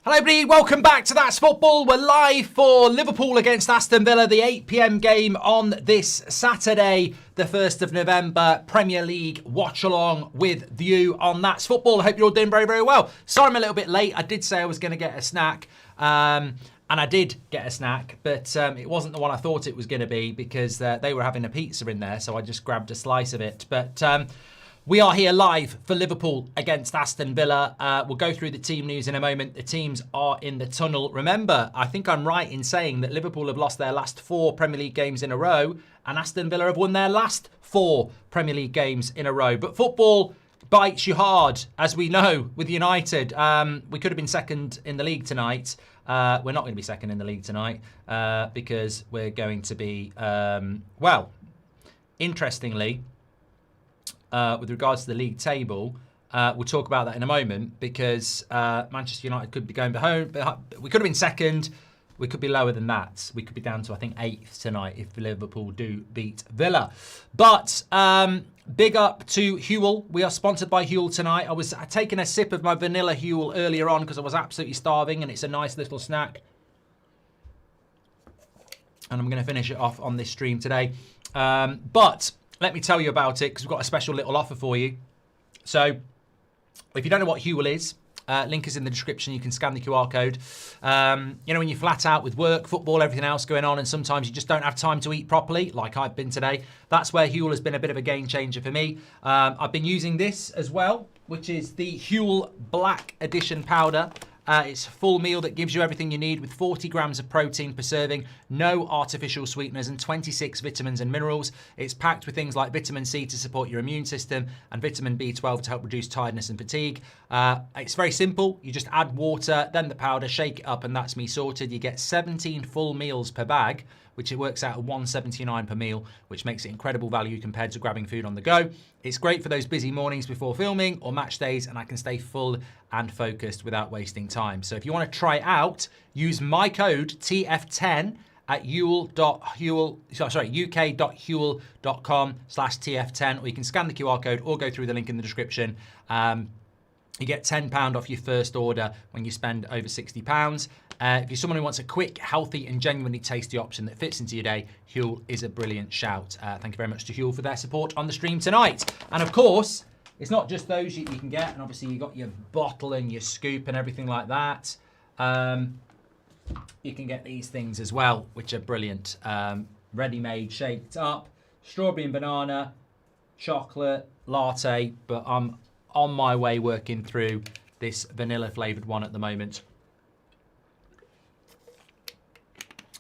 Hello everybody, welcome back to That's Football. We're live for Liverpool against Aston Villa, the 8 p.m. game on this Saturday, the 1st of November. Premier League Watchalong with you on That's Football. I hope you're all doing very, very well. Sorry I'm a little bit late. I did say I was going to get a snack, and I did get a snack, but it wasn't the one I thought it was going to be because they were having a pizza in there, so I just grabbed a slice of it. But we are here live for Liverpool against Aston Villa. We'll go through the team news in a moment. The teams are in the tunnel. Remember, I think I'm right in saying that Liverpool have lost their last 4 Premier League games in a row, and Aston Villa have won their last 4 Premier League games in a row. But football bites you hard, as we know, with United. We could have been second in the league tonight. We're not going to be second in the league tonight because we're going to be, well, interestingly, with regards to the league table, we'll talk about that in a moment because Manchester United could be going behind. We could have been second. We could be lower than that. We could be down to, I think, 8th tonight if Liverpool do beat Villa. But big up to Huel. We are sponsored by Huel tonight. I was taking a sip of my vanilla Huel earlier on because I was absolutely starving, and it's a nice little snack. And I'm going to finish it off on this stream today. But let me tell you about it because we've got a special little offer for you. So if you don't know what Huel is, link is in the description. You can scan the QR code. You know, when you're flat out with work, football, everything else going on, and sometimes you just don't have time to eat properly, like I've been today, that's where Huel has been a bit of a game changer for me. I've been using this as well, which is the Huel Black Edition powder. It's a full meal that gives you everything you need with 40 grams of protein per serving, no artificial sweeteners, and 26 vitamins and minerals. It's packed with things like vitamin C to support your immune system and vitamin B12 to help reduce tiredness and fatigue. It's very simple. You just add water, then the powder, shake it up, and that's me sorted. You get 17 full meals per bag, which it works out at $1.79 per meal, which makes it incredible value compared to grabbing food on the go. It's great for those busy mornings before filming or match days, and I can stay full and focused without wasting time. So if you want to try it out, use my code TF10 at uk.huel.com/TF10, or you can scan the QR code or go through the link in the description. You get £10 off your first order when you spend over £60. If you're someone who wants a quick, healthy, and genuinely tasty option that fits into your day, Huel is a brilliant shout. Thank you very much to Huel for their support on the stream tonight. And of course, it's not just those you can get, and obviously you've got your bottle and your scoop and everything like that. You can get these things as well, which are brilliant. Ready-made, shaped up, strawberry and banana, chocolate, latte, but I'm on my way working through this vanilla-flavoured one at the moment,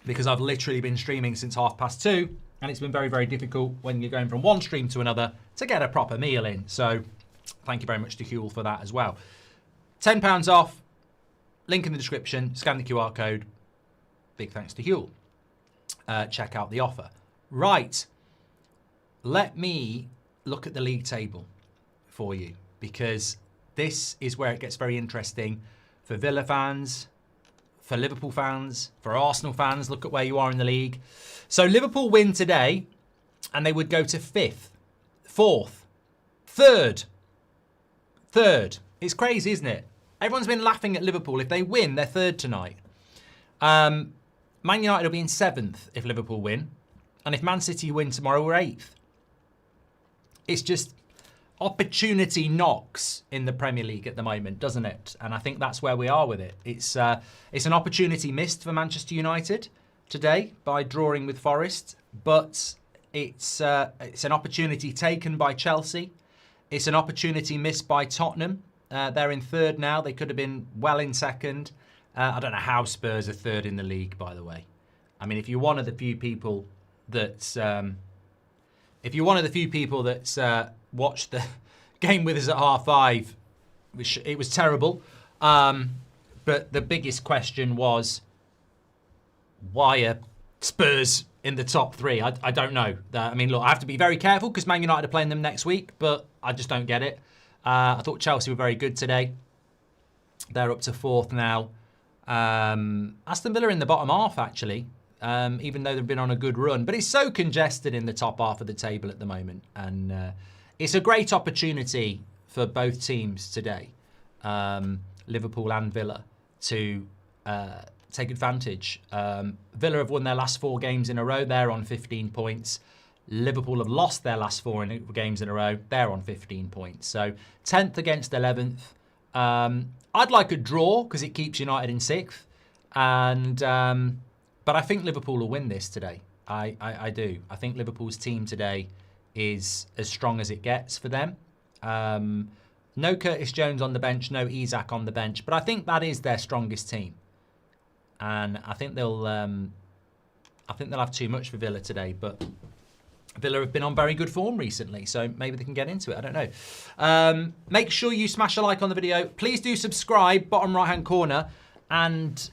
because I've literally been streaming since 2:30, and it's been very, very difficult when you're going from one stream to another to get a proper meal in. So thank you very much to Huel for that as well. £10 off, link in the description, scan the QR code. Big thanks to Huel. Check out the offer. Right, let me look at the league table for you, because this is where it gets very interesting for Villa fans, for Liverpool fans, for Arsenal fans. Look at where you are in the league. So Liverpool win today, and they would go to 5th, 4th, 3rd. It's crazy, isn't it? Everyone's been laughing at Liverpool. If they win, they're 3rd tonight. Man United will be in 7th if Liverpool win. And if Man City win tomorrow, we're 8th. It's just opportunity knocks in the Premier League at the moment, doesn't it? And I think that's where we are with it. It's an opportunity missed for Manchester United today by drawing with Forest, but it's an opportunity taken by Chelsea. It's an opportunity missed by Tottenham. They're in 3rd now. They could have been well in 2nd. I don't know how Spurs are 3rd in the league, by the way. I mean, if you're one of the few people that's watched the game with us at 5:30, it was terrible. But the biggest question was, why are Spurs in the top 3? I don't know. I mean, look, I have to be very careful because Man United are playing them next week, but I just don't get it. I thought Chelsea were very good today. They're up to 4th now. Aston Villa in the bottom half, actually, even though they've been on a good run. But it's so congested in the top half of the table at the moment. And it's a great opportunity for both teams today, Liverpool and Villa, to take advantage. Villa have won their last 4 games in a row. They're on 15 points. Liverpool have lost their last 4 games in a row. They're on 15 points. So 10th against 11th. I'd like a draw because it keeps United in 6th. And but I think Liverpool will win this today. I do. I think Liverpool's team today is as strong as it gets for them. No Curtis Jones on the bench, no Isak on the bench, but I think that is their strongest team. And I think they'll have too much for Villa today, but Villa have been on very good form recently, so maybe they can get into it. I don't know. Make sure you smash a like on the video. Please do subscribe, bottom right-hand corner, and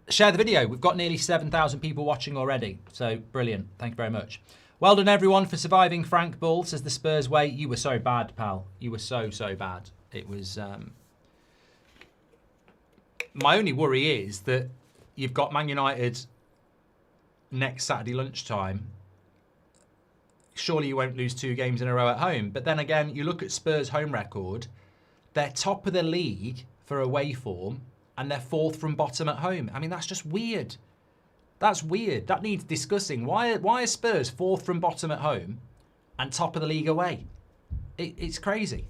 share the video. We've got nearly 7,000 people watching already, so brilliant. Thank you very much. Well done, everyone, for surviving Frank Bull, says the Spurs way. You were so bad, pal. You were so bad. It was... My only worry is that you've got Man United next Saturday lunchtime. Surely you won't lose 2 games in a row at home. But then again, you look at Spurs' home record. They're top of the league for away form, and they're 4th from bottom at home. I mean, that's just weird. That's weird. That needs discussing. Why are Spurs 4th from bottom at home and top of the league away? It's crazy.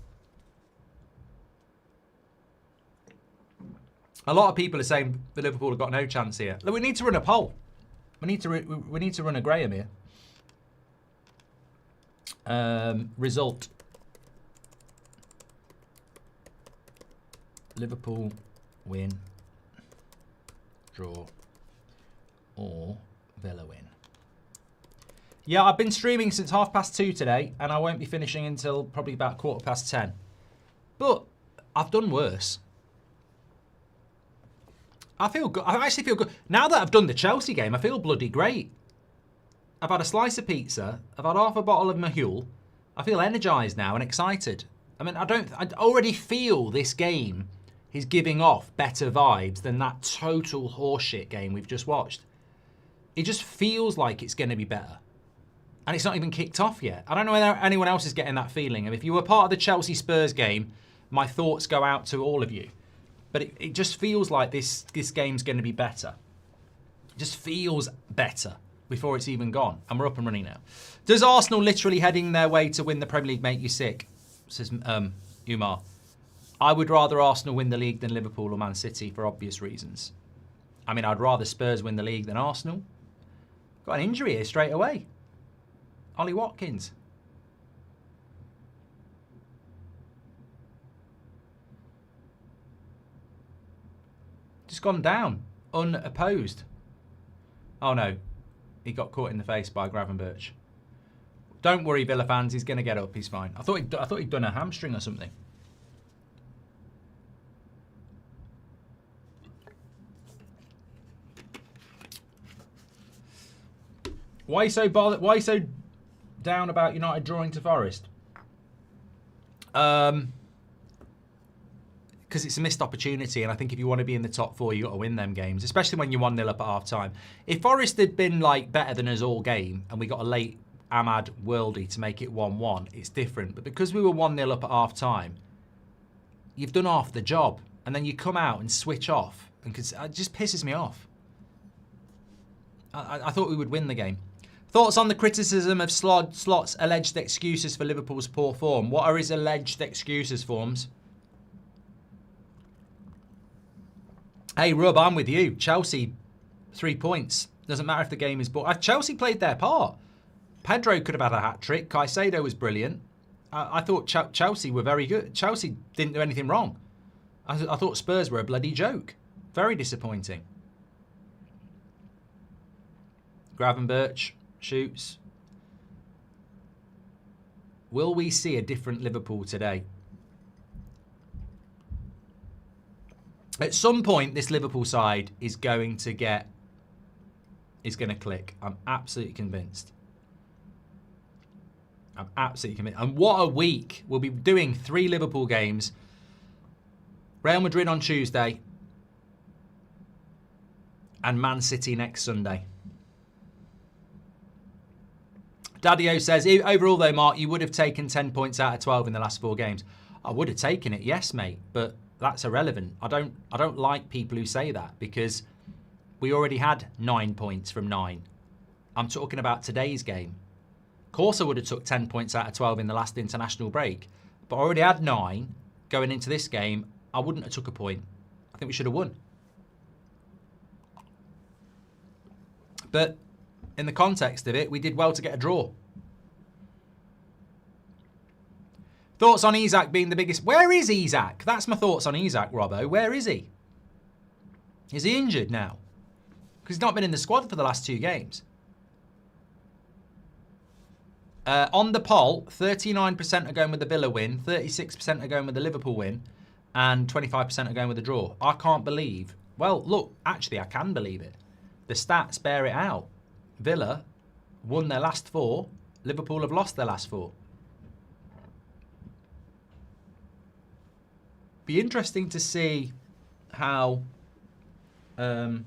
A lot of people are saying that Liverpool have got no chance here. We need to run a poll. We need to run a Graham here. Result. Liverpool win, draw, or Villa win. Yeah, I've been streaming since 2:30 today, and I won't be finishing until probably about 10:15. But I've done worse. I feel good. I actually feel good. Now that I've done the Chelsea game, I feel bloody great. I've had a slice of pizza. I've had half a bottle of my huel. I feel energised now and excited. I mean, I already feel this game is giving off better vibes than that total horseshit game we've just watched. It just feels like it's going to be better. And it's not even kicked off yet. I don't know whether anyone else is getting that feeling. And if you were part of the Chelsea-Spurs game, my thoughts go out to all of you. But it just feels like this game's going to be better. It just feels better before it's even gone. And we're up and running now. Does Arsenal literally heading their way to win the Premier League make you sick? Says Umar. I would rather Arsenal win the league than Liverpool or Man City for obvious reasons. I mean, I'd rather Spurs win the league than Arsenal. Got an injury here straight away. Ollie Watkins. Just gone down, unopposed. Oh no, he got caught in the face by Gravenberch. Don't worry, Villa fans, he's going to get up, he's fine. I thought he'd done a hamstring or something. Why so bothered? Why so down about United drawing to Forest? Because it's a missed opportunity, and I think if you want to be in the top 4, you got to win them games, especially when you're 1-0 up at half time. If Forest had been like better than us all game, and we got a late Ahmad Worldy to make it 1-1, it's different. But because we were 1-0 up at half time, you've done half the job, and then you come out and switch off, and it just pisses me off. I thought we would win the game. Thoughts on the criticism of Slot's alleged excuses for Liverpool's poor form? What are his alleged excuses, Forms? Hey, Rub, I'm with you. Chelsea, 3 points. Doesn't matter if the game is boring. Chelsea played their part. Pedro could have had a hat-trick. Caicedo was brilliant. I thought Chelsea were very good. Chelsea didn't do anything wrong. I thought Spurs were a bloody joke. Very disappointing. Gravenberch shoots. Will we see a different Liverpool today? At some point, this Liverpool side is going to click. I'm absolutely convinced. I'm absolutely convinced. And what a week. We'll be doing 3 Liverpool games. Real Madrid on Tuesday. And Man City next Sunday. Daddio says, overall though, Mark, you would have taken 10 points out of 12 in the last 4 games. I would have taken it, yes, mate. But that's irrelevant. I don't like people who say that, because we already had 9 points from 9. I'm talking about today's game. Of course I would have took 10 points out of 12 in the last international break, but I already had 9 going into this game. I wouldn't have took a point. I think we should have won. But in the context of it, we did well to get a draw. Thoughts on Isak being the biggest... Where is Isak? That's my thoughts on Isak, Robbo. Where is he? Is he injured now? Because he's not been in the squad for the last 2 games. On the poll, 39% are going with the Villa win, 36% are going with the Liverpool win, and 25% are going with the draw. I can't believe... Well, look, actually, I can believe it. The stats bear it out. Villa won their last 4. Liverpool have lost their last 4. Be interesting to see how... Be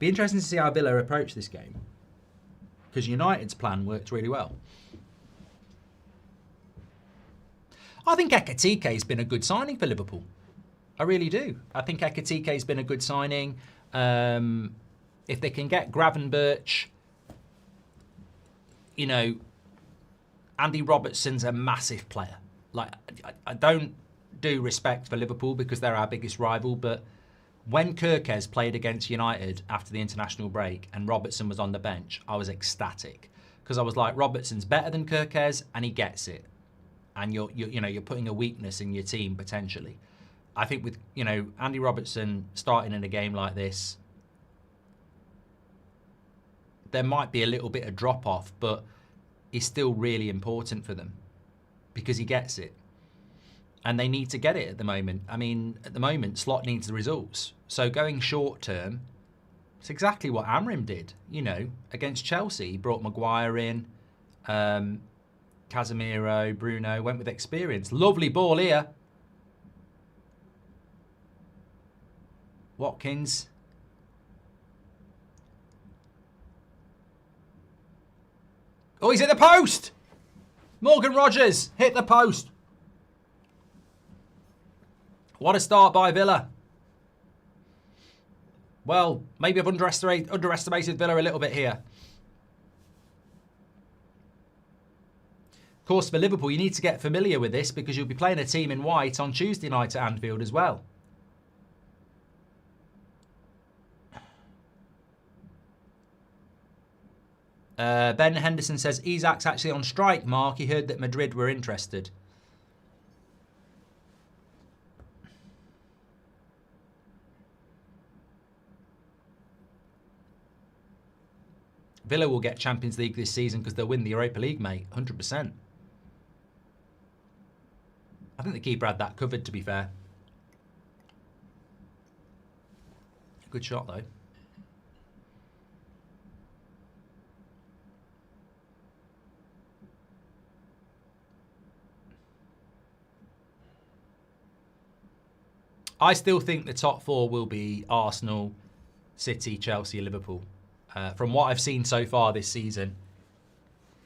interesting to see how Villa approach this game, because United's plan worked really well. I think Ekitike's been a good signing for Liverpool. I really do. I think Ekitike's been a good signing. If they can get Gravenberch, you know, Andy Robertson's a massive player. Like, I don't do respect for Liverpool because they're our biggest rival, but when Kirkes played against United after the international break and Robertson was on the bench, I was ecstatic, because I was like, Robertson's better than Kirkes and he gets it. And you're putting a weakness in your team potentially. I think with, you know, Andy Robertson starting in a game like this, there might be a little bit of drop off, but he's still really important for them because he gets it. And they need to get it at the moment. I mean, at the moment, Slot needs the results. So going short term, it's exactly what Amrim did, you know, against Chelsea. He brought Maguire in, Casemiro, Bruno, went with experience. Lovely ball here. Watkins. Oh, he's hit the post! Morgan Rogers hit the post. What a start by Villa. Well, maybe I've underestimated Villa a little bit here. Of course, for Liverpool, you need to get familiar with this because you'll be playing a team in white on Tuesday night at Anfield as well. Ben Henderson says, Isak's actually on strike, Mark. He heard that Madrid were interested. Villa will get Champions League this season because they'll win the Europa League, mate. 100%. I think the keeper had that covered, to be fair. Good shot, though. I still think the top 4 will be Arsenal, City, Chelsea, Liverpool. From what I've seen so far this season,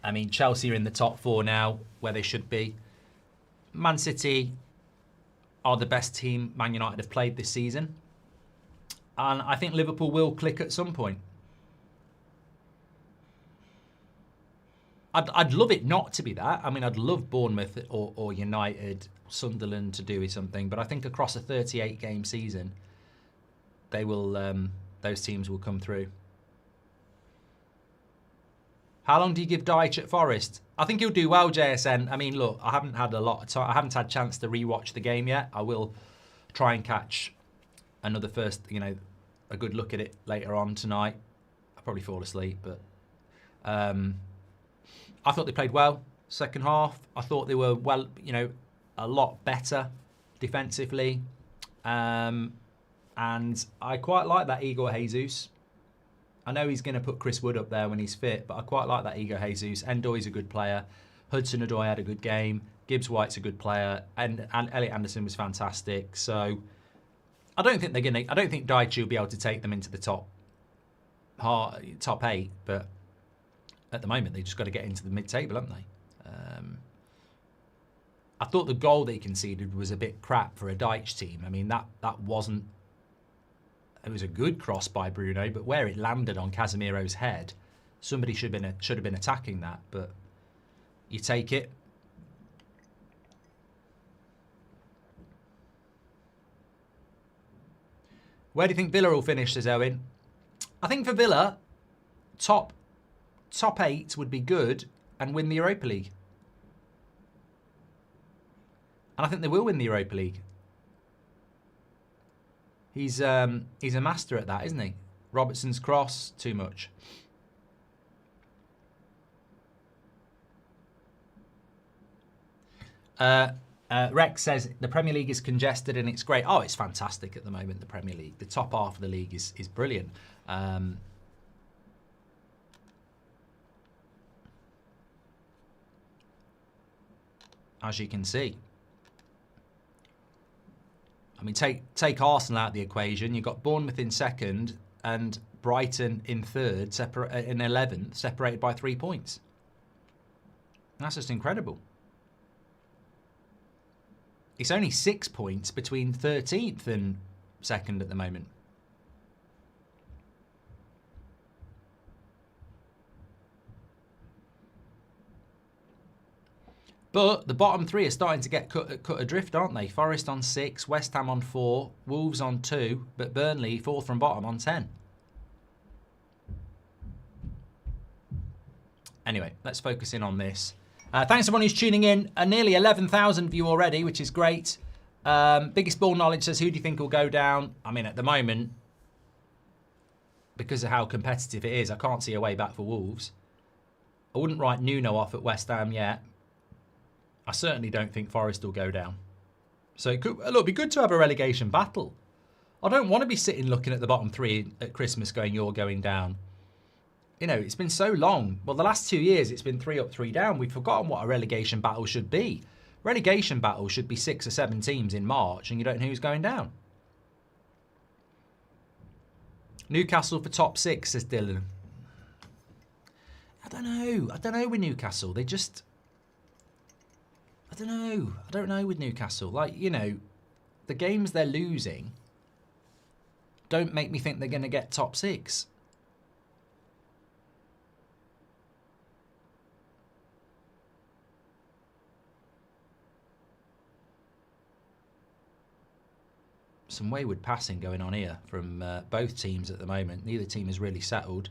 I mean, Chelsea are in the top 4 now, where they should be. Man City are the best team Man United have played this season. And I think Liverpool will click at some point. I'd love it not to be that. I mean, I'd love Bournemouth or United, Sunderland to do something. But I think across a 38-game season, they will. Those teams will come through. How long do you give Dyche at Forest? I think he'll do well, JSN. I mean, look, I haven't had a lot of time. I haven't had a chance to rewatch the game yet. I will try and catch another first, you know, a good look at it later on tonight. I'll probably fall asleep, but I thought they played well second half. I thought they were, well, you know, a lot better defensively. And I quite like that Igor Jesus. I know he's going to put Chris Wood up there when he's fit, but I quite like that Igor Jesus. Endoy's a good player. Hudson-Odoi had a good game. Gibbs-White's a good player, and Elliot Anderson was fantastic. So I don't think they're going to. I don't think Dyche will be able to take them into the top 8, but at the moment they just got to get into the mid-table, haven't they? I thought the goal that he conceded was a bit crap for a Dyche team. I mean, that wasn't... It was a good cross by Bruno, but where it landed on Casemiro's head, somebody should have been attacking that, but you take it. Where do you think Villa will finish, says Owen? I think for Villa, top 8 would be good and win the Europa League. And I think they will win the Europa League. He's a master at that, isn't he? Robertson's cross, too much. Rex says the Premier League is congested and it's great. Oh, it's fantastic at the moment, the Premier League. The top half of the league is brilliant. As you can see. I mean, take Arsenal out of the equation. You've got Bournemouth in second and Brighton in third, in 11th, separated by 3 points. That's just incredible. It's only 6 points between 13th and second at the moment. But the bottom 3 are starting to get cut adrift, aren't they? Forest on 6, West Ham on 4, Wolves on 2, but Burnley, 4th from bottom, on 10. Anyway, let's focus in on this. Thanks everyone who's tuning in. Nearly 11,000 view already, which is great. Biggest Ball Knowledge says, who do you think will go down? I mean, at the moment, because of how competitive it is, I can't see a way back for Wolves. I wouldn't write Nuno off at West Ham yet. I certainly don't think Forest will go down. So it'd be good to have a relegation battle. I don't want to be sitting looking at the bottom 3 at Christmas going, you're going down. You know, it's been so long. Well, the last 2 years, it's been 3 up, 3 down. We've forgotten what a relegation battle should be. Relegation battle should be 6 or 7 teams in March, and you don't know who's going down. Newcastle for top 6, says Dylan. I don't know with Newcastle. They just... I don't know with Newcastle. Like, you know, the games they're losing don't make me think they're going to get top 6. Some wayward passing going on here from both teams at the moment. Neither team is really settled.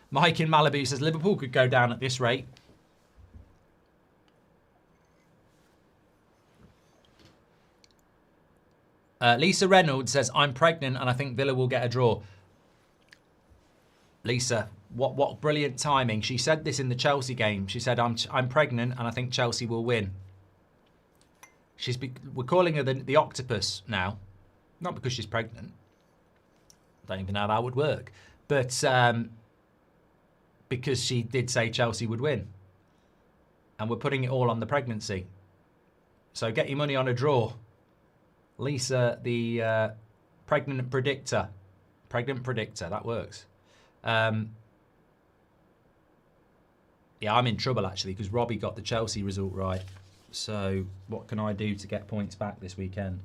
Mike in Malibu says Liverpool could go down at this rate. Lisa Reynolds says, I'm pregnant and I think Villa will get a draw. Lisa, what brilliant timing. She said this in the Chelsea game. She said, I'm pregnant and I think Chelsea will win. We're calling her the octopus now. Not because she's pregnant. Don't even know how that would work. But because she did say Chelsea would win. And we're putting it all on the pregnancy. So get your money on a draw. Lisa, the pregnant predictor. Pregnant predictor, that works. Yeah, I'm in trouble actually because Robbie got the Chelsea result right. So what can I do to get points back this weekend?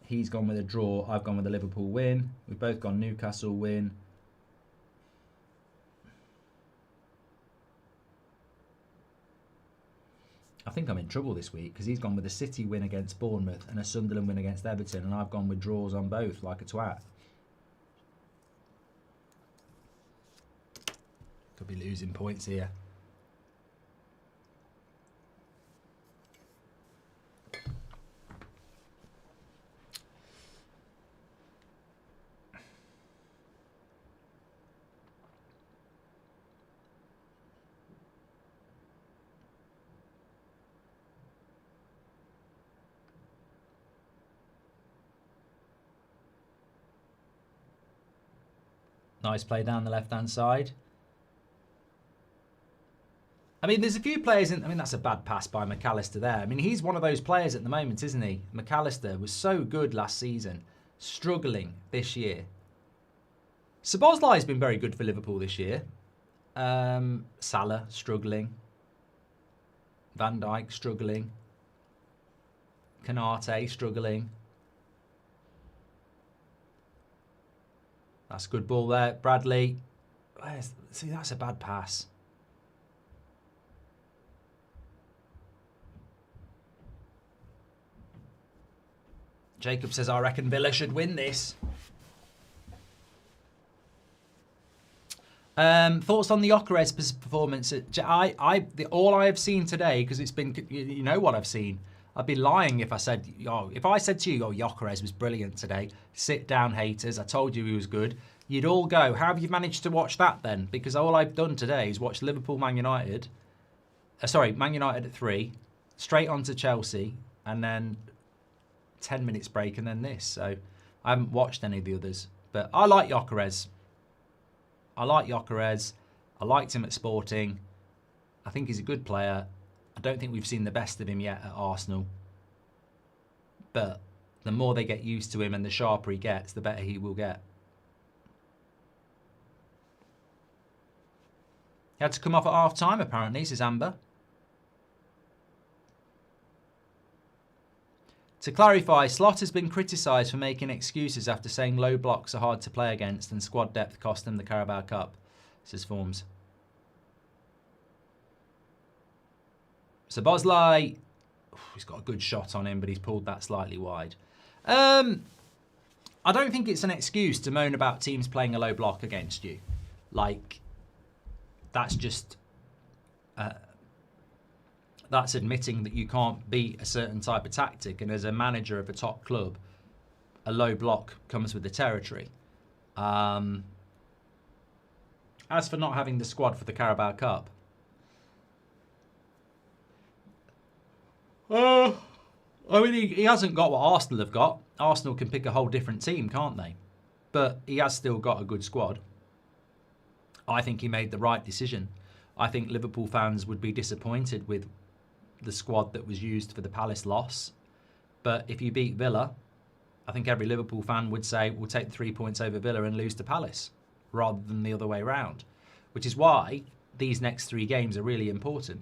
He's gone with a draw. I've gone with a Liverpool win. We've both gone Newcastle win. I think I'm in trouble this week because he's gone with a City win against Bournemouth and a Sunderland win against Everton, and I've gone with draws on both like a twat. Could be losing points here. Nice play down the left-hand side. I mean, there's a few players in... I mean, that's a bad pass by McAllister there. I mean, he's one of those players at the moment, isn't he? McAllister was so good last season. Struggling this year. Szoboszlai's been very good for Liverpool this year. Salah, struggling. Van Dijk, struggling. Canate, struggling. That's a good ball there. Bradley. See, that's a bad pass. Jacob says, I reckon Villa should win this. Thoughts on the Gyökeres performance? All I have seen today, because it's been, you know what I've seen. I'd be lying if I said, to you, Gyökeres was brilliant today. Sit down, haters. I told you he was good. You'd all go, how have you managed to watch that then? Because all I've done today is watch Liverpool, Man United. Man United at 3, straight on to Chelsea, and then 10 minutes break, and then this. So I haven't watched any of the others. But I like Gyökeres. I liked him at Sporting. I think he's a good player. I don't think we've seen the best of him yet at Arsenal. But the more they get used to him and the sharper he gets, the better he will get. He had to come off at half-time, apparently, says Amber. To clarify, Slot has been criticised for making excuses after saying low blocks are hard to play against and squad depth cost them the Carabao Cup, says Forms. Szoboszlai, he's got a good shot on him, but he's pulled that slightly wide. I don't think it's an excuse to moan about teams playing a low block against you. Like, that's just... that's admitting that you can't beat a certain type of tactic. And as a manager of a top club, a low block comes with the territory. As for not having the squad for the Carabao Cup, I mean, he hasn't got what Arsenal have got. Arsenal can pick a whole different team, can't they? But he has still got a good squad. I think he made the right decision. I think Liverpool fans would be disappointed with the squad that was used for the Palace loss. But if you beat Villa, I think every Liverpool fan would say we'll take the 3 points over Villa and lose to Palace rather than the other way around, which is why these next 3 games are really important,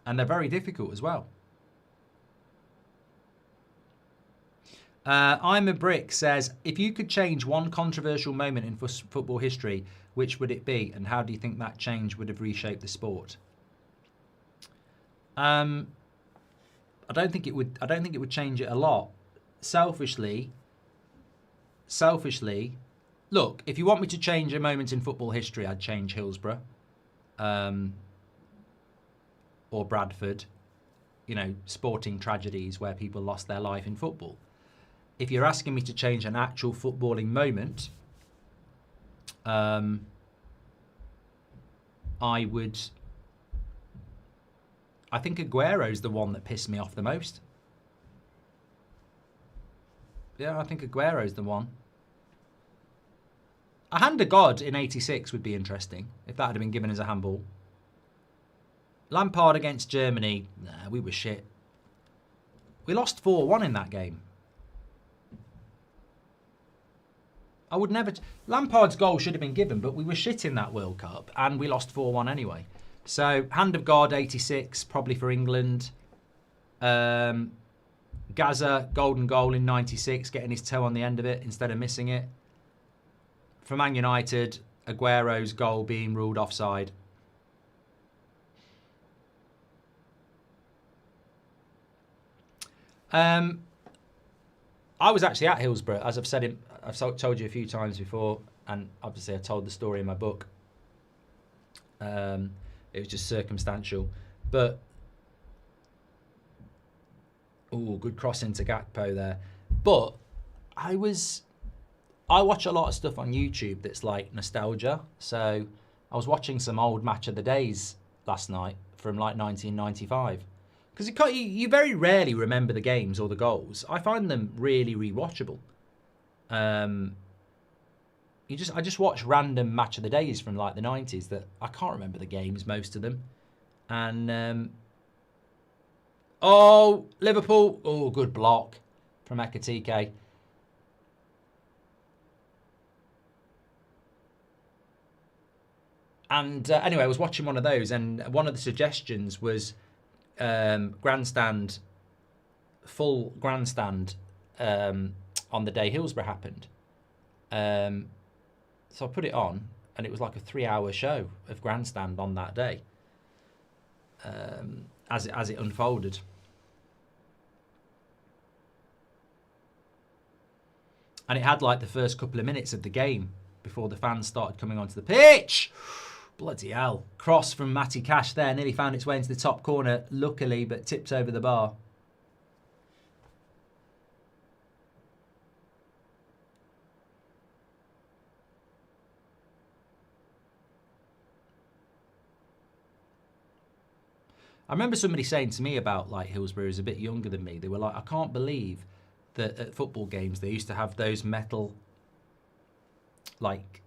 and they're very difficult as well. I'm a Brick says, if you could change one controversial moment in football history, which would it be, and how do you think that change would have reshaped the sport? I don't think it would. I don't think it would change it a lot. Selfishly, look, if you want me to change a moment in football history, I'd change Hillsborough, or Bradford. You know, sporting tragedies where people lost their life in football. If you're asking me to change an actual footballing moment, I think Aguero's the one that pissed me off the most. Yeah, I think Aguero's the one. A hand of God in '86 would be interesting if that had been given as a handball. Lampard against Germany, nah, we were shit. We lost 4-1 in that game. I would never... Lampard's goal should have been given, but we were shit in that World Cup, and we lost 4-1 anyway. So, hand of God, 86, probably for England. Gaza, golden goal in 96, getting his toe on the end of it instead of missing it. For Man United, Aguero's goal being ruled offside. I was actually at Hillsborough, as I've told you a few times before, and obviously I told the story in my book. It was just circumstantial, but good cross into Gakpo there. But I watch a lot of stuff on YouTube that's like nostalgia. So I was watching some old Match of the Days last night from like 1995. Because you very rarely remember the games or the goals. I find them really rewatchable. I just watch random Match of the Days from like the 90s that I can't remember the games, most of them. And oh, Liverpool. Oh, good block from Ekatike. And anyway, I was watching one of those, and one of the suggestions was grandstand, full grandstand on the day Hillsborough happened. So I put it on, and it was like a 3-hour show of grandstand on that day, as it unfolded. And it had like the first couple of minutes of the game before the fans started coming onto the pitch. Bloody hell. Cross from Matty Cash there. Nearly found its way into the top corner, luckily, but tipped over the bar. I remember somebody saying to me about like Hillsborough, who's a bit younger than me. They were like, I can't believe that at football games they used to have those metal like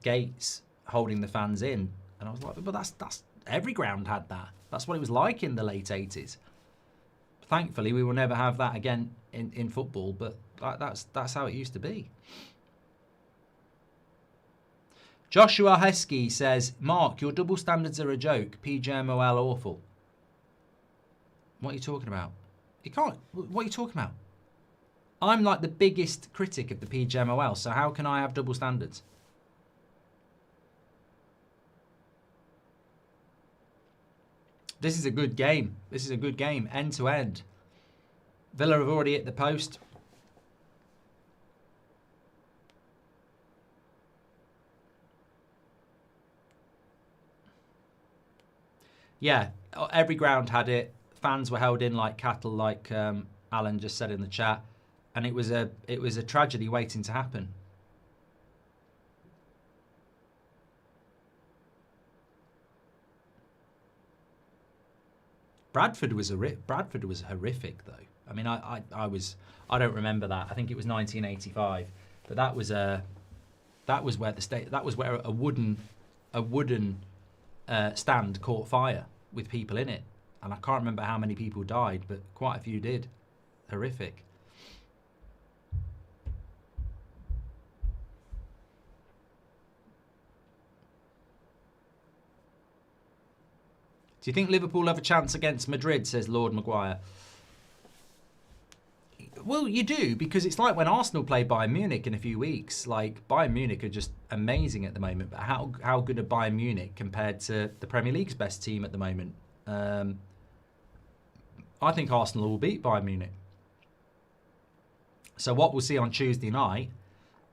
gates holding the fans in. And I was like, but that's every ground had that. That's what it was like in the late 80s. Thankfully, we will never have that again in football, but that's how it used to be. Joshua Heskey says, Mark, your double standards are a joke. PJMOL awful. What are you talking about? You can't. What are you talking about? I'm like the biggest critic of the PJMOL, so how can I have double standards? This is a good game. This is a good game, end to end. Villa have already hit the post. Yeah, every ground had it. Fans were held in like cattle, like Alan just said in the chat, and it was a tragedy waiting to happen. Bradford was horrific though. I mean, I don't remember that. I think it was 1985, but that was where a wooden stand caught fire with people in it, and I can't remember how many people died, but quite a few did. Horrific. Do you think Liverpool have a chance against Madrid, says Lord Maguire? Well, you do, because it's like when Arsenal play Bayern Munich in a few weeks. Like, Bayern Munich are just amazing at the moment, but how good are Bayern Munich compared to the Premier League's best team at the moment? I think Arsenal will beat Bayern Munich. So what we'll see on Tuesday night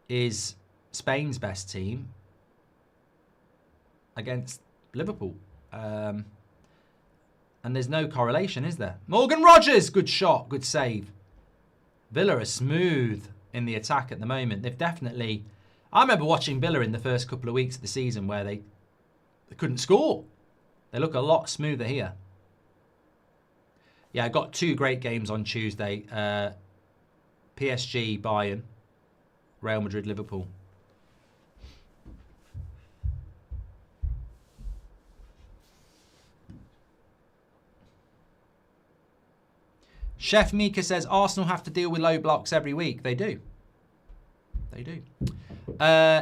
is Spain's best team against Liverpool. And there's no correlation, is there? Morgan Rogers, good shot, good save. Villa are smooth in the attack at the moment. They've definitely... I remember watching Villa in the first couple of weeks of the season where they couldn't score. They look a lot smoother here. Yeah, I got 2 great games on Tuesday. PSG, Bayern, Real Madrid, Liverpool. Chef Mika says, Arsenal have to deal with low blocks every week. They do. They do.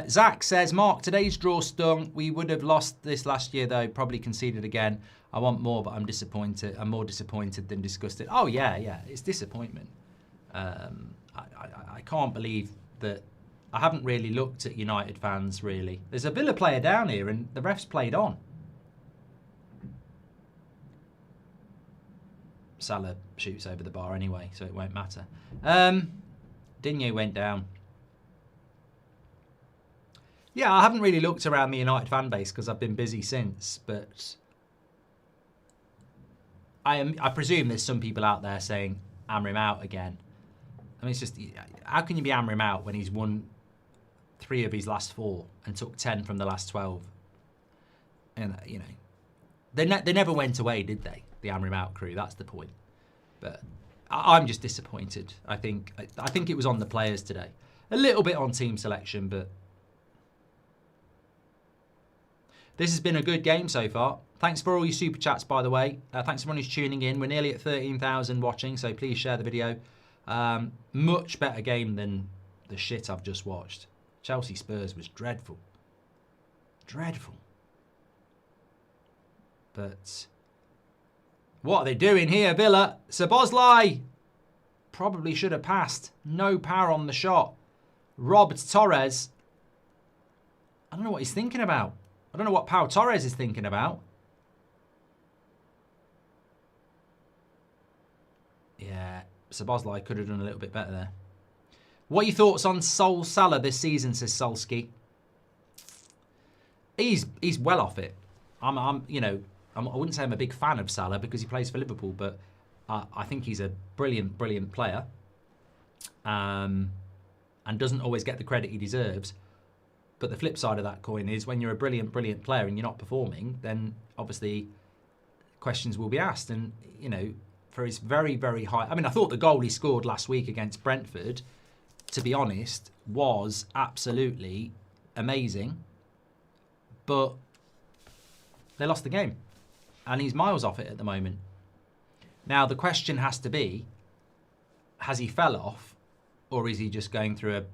Zach says, Mark, today's draw stung. We would have lost this last year, though. Probably conceded again. I want more, but I'm disappointed. I'm more disappointed than disgusted. Oh, yeah. It's disappointment. I can't believe that. I haven't really looked at United fans, really. There's a Villa player down here, and the ref's played on. Salah shoots over the bar anyway, so it won't matter. Digne went down. Yeah, I haven't really looked around the United fan base because I've been busy since, but I presume there's some people out there saying, hammer him out again. I mean, it's just, how can you be hammer him out when he's won 3 of his last 4 and took 10 from the last 12? And, they never went away, did they? The hammer him out crew, that's the point. But I'm just disappointed. I think it was on the players today. A little bit on team selection, but this has been a good game so far. Thanks for all your super chats, by the way. Thanks everyone who's tuning in. We're nearly at 13,000 watching, so please share the video. Much better game than the shit I've just watched. Chelsea Spurs was dreadful. Dreadful. But what are they doing here, Villa? Szoboszlai probably should have passed. No power on the shot. Robbed Torres. I don't know what he's thinking about. I don't know what Pau Torres is thinking about. Yeah, Szoboszlai could have done a little bit better there. What are your thoughts on Sol Salah this season, says Solski? He's well off it. I wouldn't say I'm a big fan of Salah because he plays for Liverpool, but I think he's a brilliant player. And doesn't always get the credit he deserves. But the flip side of that coin is when you're a brilliant player and you're not performing, then obviously questions will be asked. And, you know, for his very high... I mean, I thought the goal he scored last week against Brentford, to be honest, was absolutely amazing. But they lost the game. And he's miles off it at the moment. Now, the question has to be, has he fell off? Or is he just going through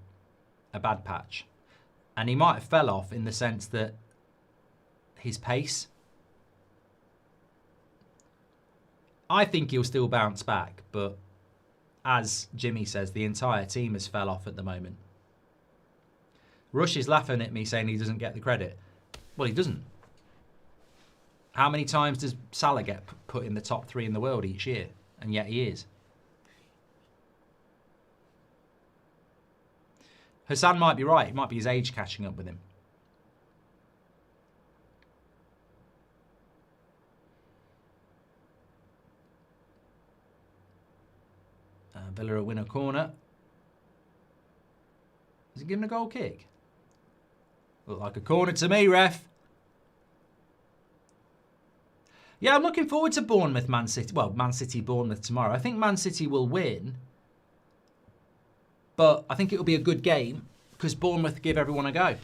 a bad patch? And he might have fell off in the sense that his pace... I think he'll still bounce back, but as Jimmy says, the entire team has fell off at the moment. Rush is laughing at me saying he doesn't get the credit. Well, he doesn't. How many times does Salah get put in the top 3 in the world each year? And yet he is. Hassan might be right. It might be his age catching up with him. Villa will win a corner. Is he giving a goal kick? Look like a corner to me, ref. Yeah, I'm looking forward to Bournemouth, Man City. Well, Man City, Bournemouth tomorrow. I think Man City will win. But I think it will be a good game because Bournemouth give everyone a go.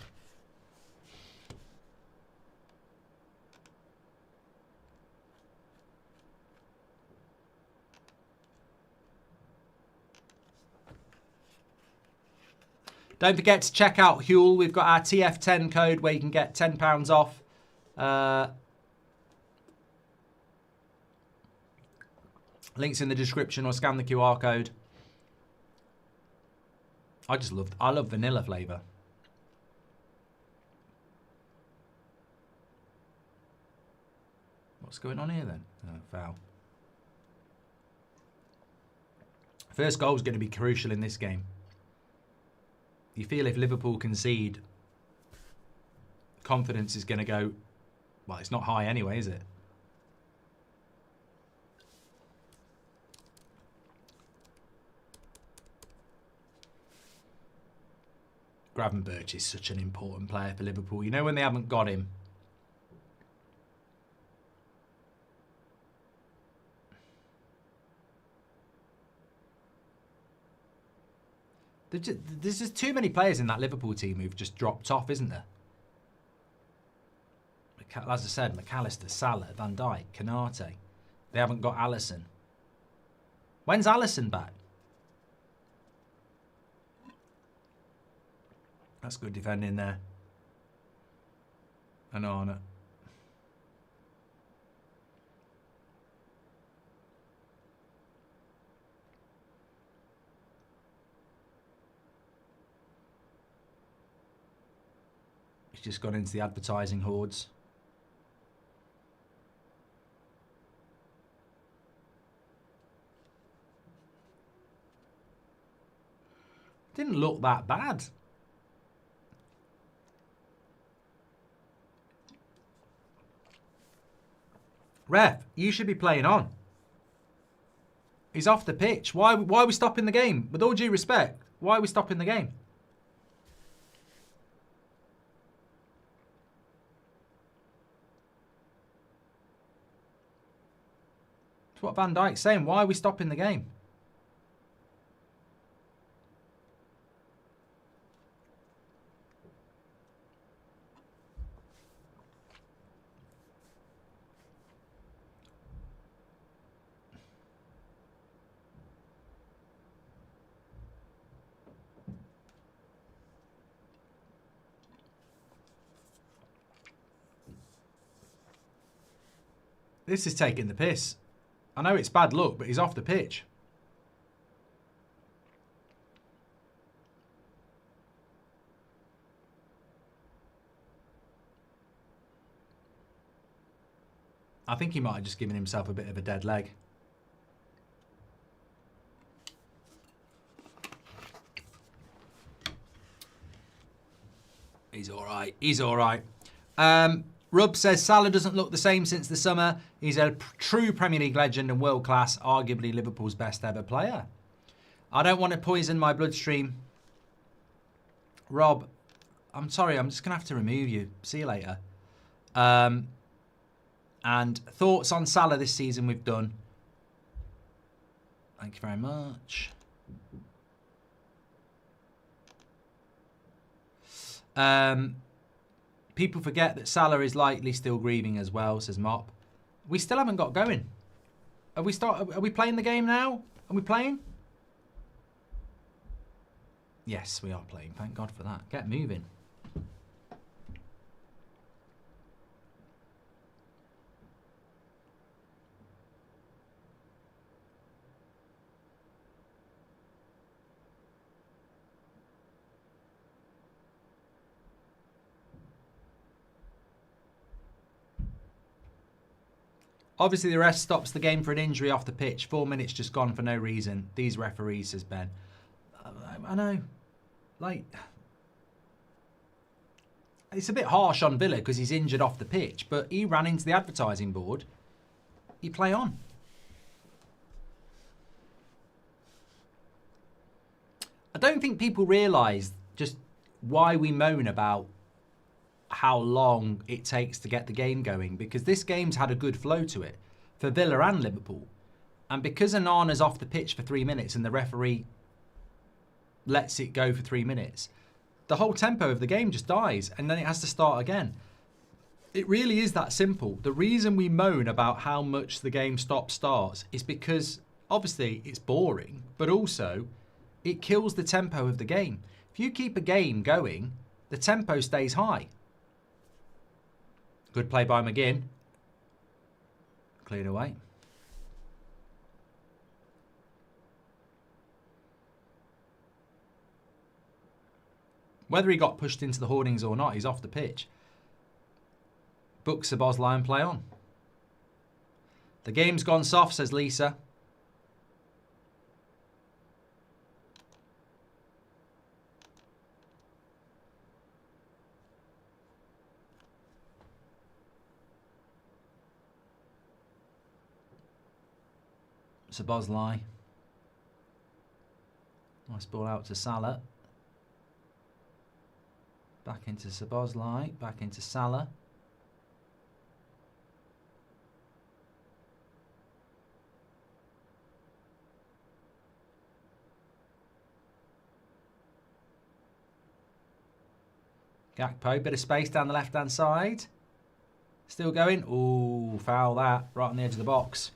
Don't forget to check out Huel. We've got our TF10 code where you can get £10 off. Links in the description or scan the QR code. I love vanilla flavour. What's going on here then? Oh, foul. First goal is going to be crucial in this game. You feel if Liverpool concede, confidence is going to go, well, it's not high anyway, is it? Gravenberch is such an important player for Liverpool. You know when they haven't got him. There's just too many players in that Liverpool team who've just dropped off, isn't there? As I said, McAllister, Salah, Van Dijk, Canate. They haven't got Alisson. When's Alisson back? That's good defending there. And on it. He's just gone into the advertising hordes. Didn't look that bad. Ref, you should be playing on. He's off the pitch. Why are we stopping the game? With all due respect, why are we stopping the game? That's what Van Dijk's saying. Why are we stopping the game? This is taking the piss. I know it's bad luck, but he's off the pitch. I think he might have just given himself a bit of a dead leg. He's all right. He's all right. Rub says Salah doesn't look the same since the summer. He's a true Premier League legend and world class, arguably Liverpool's best ever player. I don't want to poison my bloodstream. Rob, I'm sorry. I'm just going to have to remove you. See you later. And thoughts on Salah this season we've done. Thank you very much. People forget that Salah is likely still grieving as well, says Mop. We still haven't got going. Are we playing the game now? Are we playing? Yes, we are playing. Thank God for that. Get moving. Obviously, the ref stops the game for an injury off the pitch. 4 minutes just gone for no reason. These referees, says Ben. I know. Like, it's a bit harsh on Villa because he's injured off the pitch, but he ran into the advertising board. He play on. I don't think people realise just why we moan about how long it takes to get the game going, because this game's had a good flow to it for Villa and Liverpool. And because Onana's off the pitch for 3 minutes and the referee lets it go for 3 minutes, the whole tempo of the game just dies and then it has to start again. It really is that simple. The reason we moan about how much the game starts is because obviously it's boring, but also it kills the tempo of the game. If you keep a game going, the tempo stays high. Good play by McGinn. Cleared away. Whether he got pushed into the hoardings or not, he's off the pitch. Book Szoboszlai and play on. The game's gone soft, says Lisa. Szoboszlai. Nice ball out to Salah. Back into Szoboszlai. Back into Salah. Gakpo, bit of space down the left-hand side. Still going. Ooh, foul that. Right on the edge of the box.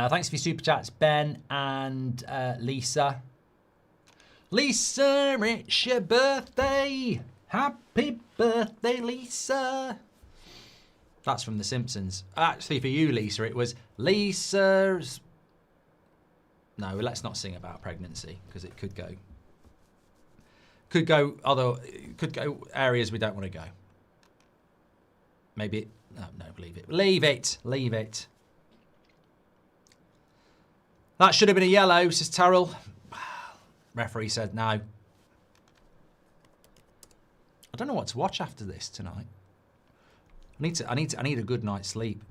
Thanks for your super chats, Ben and Lisa. Lisa, it's your birthday. Happy birthday, Lisa. That's from The Simpsons. Actually, for you, Lisa, it was Lisa's... No, let's not sing about pregnancy because it could go areas we don't want to go. Maybe... No, leave it. Leave it. Leave it. That should have been a yellow, says Terrell. Referee said no. I don't know what to watch after this tonight. I need a good night's sleep.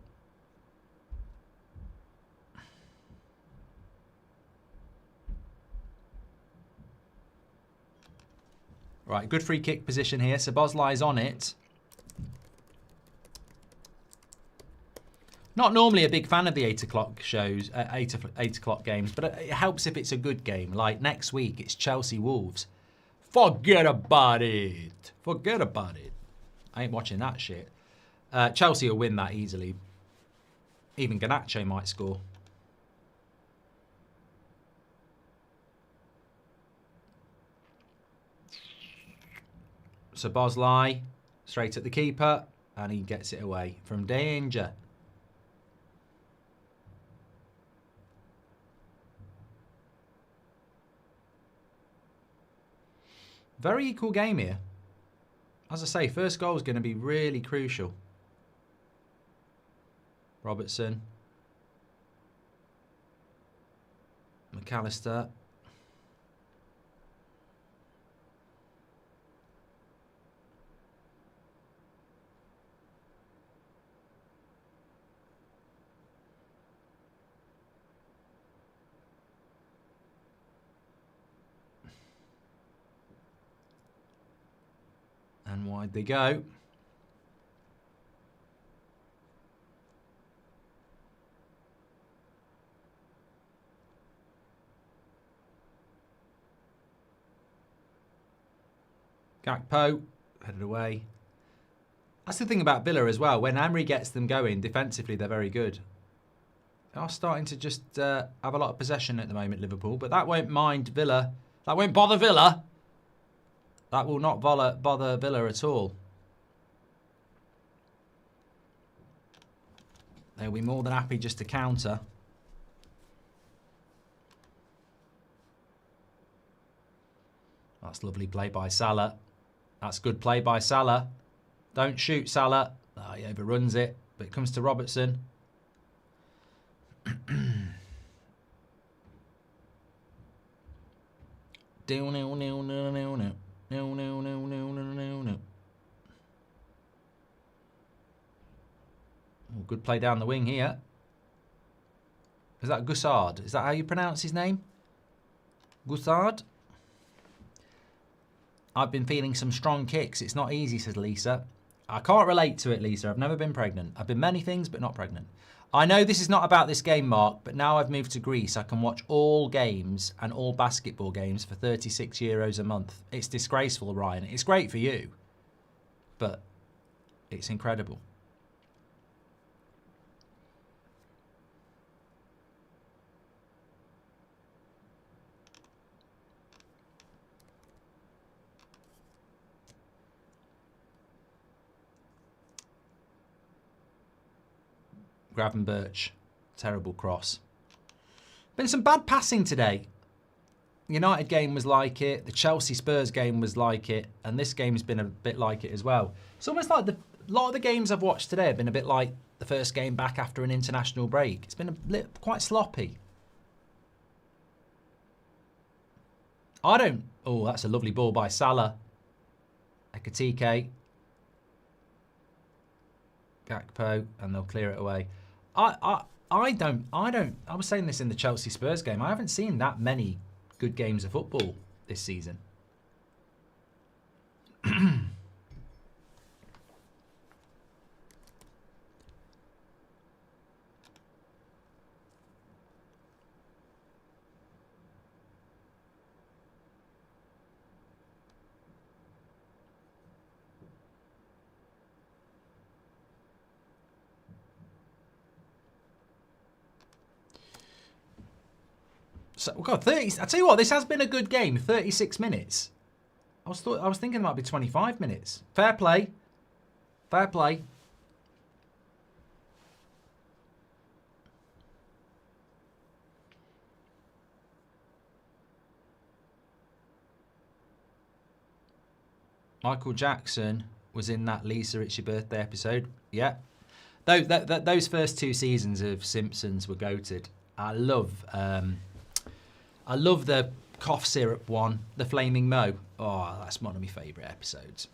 Right, good free kick position here. Szoboszlai's on it. Not normally a big fan of the 8 o'clock shows, 8 o'clock games, but it helps if it's a good game. Like next week, it's Chelsea Wolves. Forget about it. Forget about it. I ain't watching that shit. Chelsea will win that easily. Even Garnacho might score. Bosley, straight at the keeper, and he gets it away from danger. Very equal game here. As I say, first goal is going to be really crucial. Robertson. McAllister. And wide they go. Gakpo, headed away. That's the thing about Villa as well. When Emery gets them going, defensively, they're very good. They are starting to just have a lot of possession at the moment, Liverpool. But that won't mind Villa. That won't bother Villa. That will not bother Villa at all. They'll be more than happy just to counter. That's lovely play by Salah. That's good play by Salah. Don't shoot Salah. Oh, he overruns it. But it comes to Robertson. Oh, good play down the wing here. Is that Gussard? Is that how you pronounce his name? Gussard? I've been feeling some strong kicks. It's not easy, says Lisa. I can't relate to it, Lisa. I've never been pregnant. I've been many things, but not pregnant. I know this is not about this game, Mark, but now I've moved to Greece, I can watch all games and all basketball games for €36 a month. It's disgraceful, Ryan. It's great for you, but it's incredible. Gravenberch, terrible cross. Been some bad passing today. United game was like it. The Chelsea Spurs game was like it. And this game's been a bit like it as well. It's almost like a lot of the games I've watched today have been a bit like the first game back after an international break. It's been quite sloppy. Oh, that's a lovely ball by Salah. Ekatike. Gakpo, and they'll clear it away. I was saying this in the Chelsea Spurs game. I haven't seen that many good games of football this season. So, God, 30. I tell you what, this has been a good game. 36 minutes. I was thinking it might be 25 minutes. Fair play. Fair play. Michael Jackson was in that Lisa, It's Your Birthday episode. Yeah. Those first two seasons of Simpsons were goated. I love the cough syrup one, the Flaming Mo. Oh, that's one of my favourite episodes.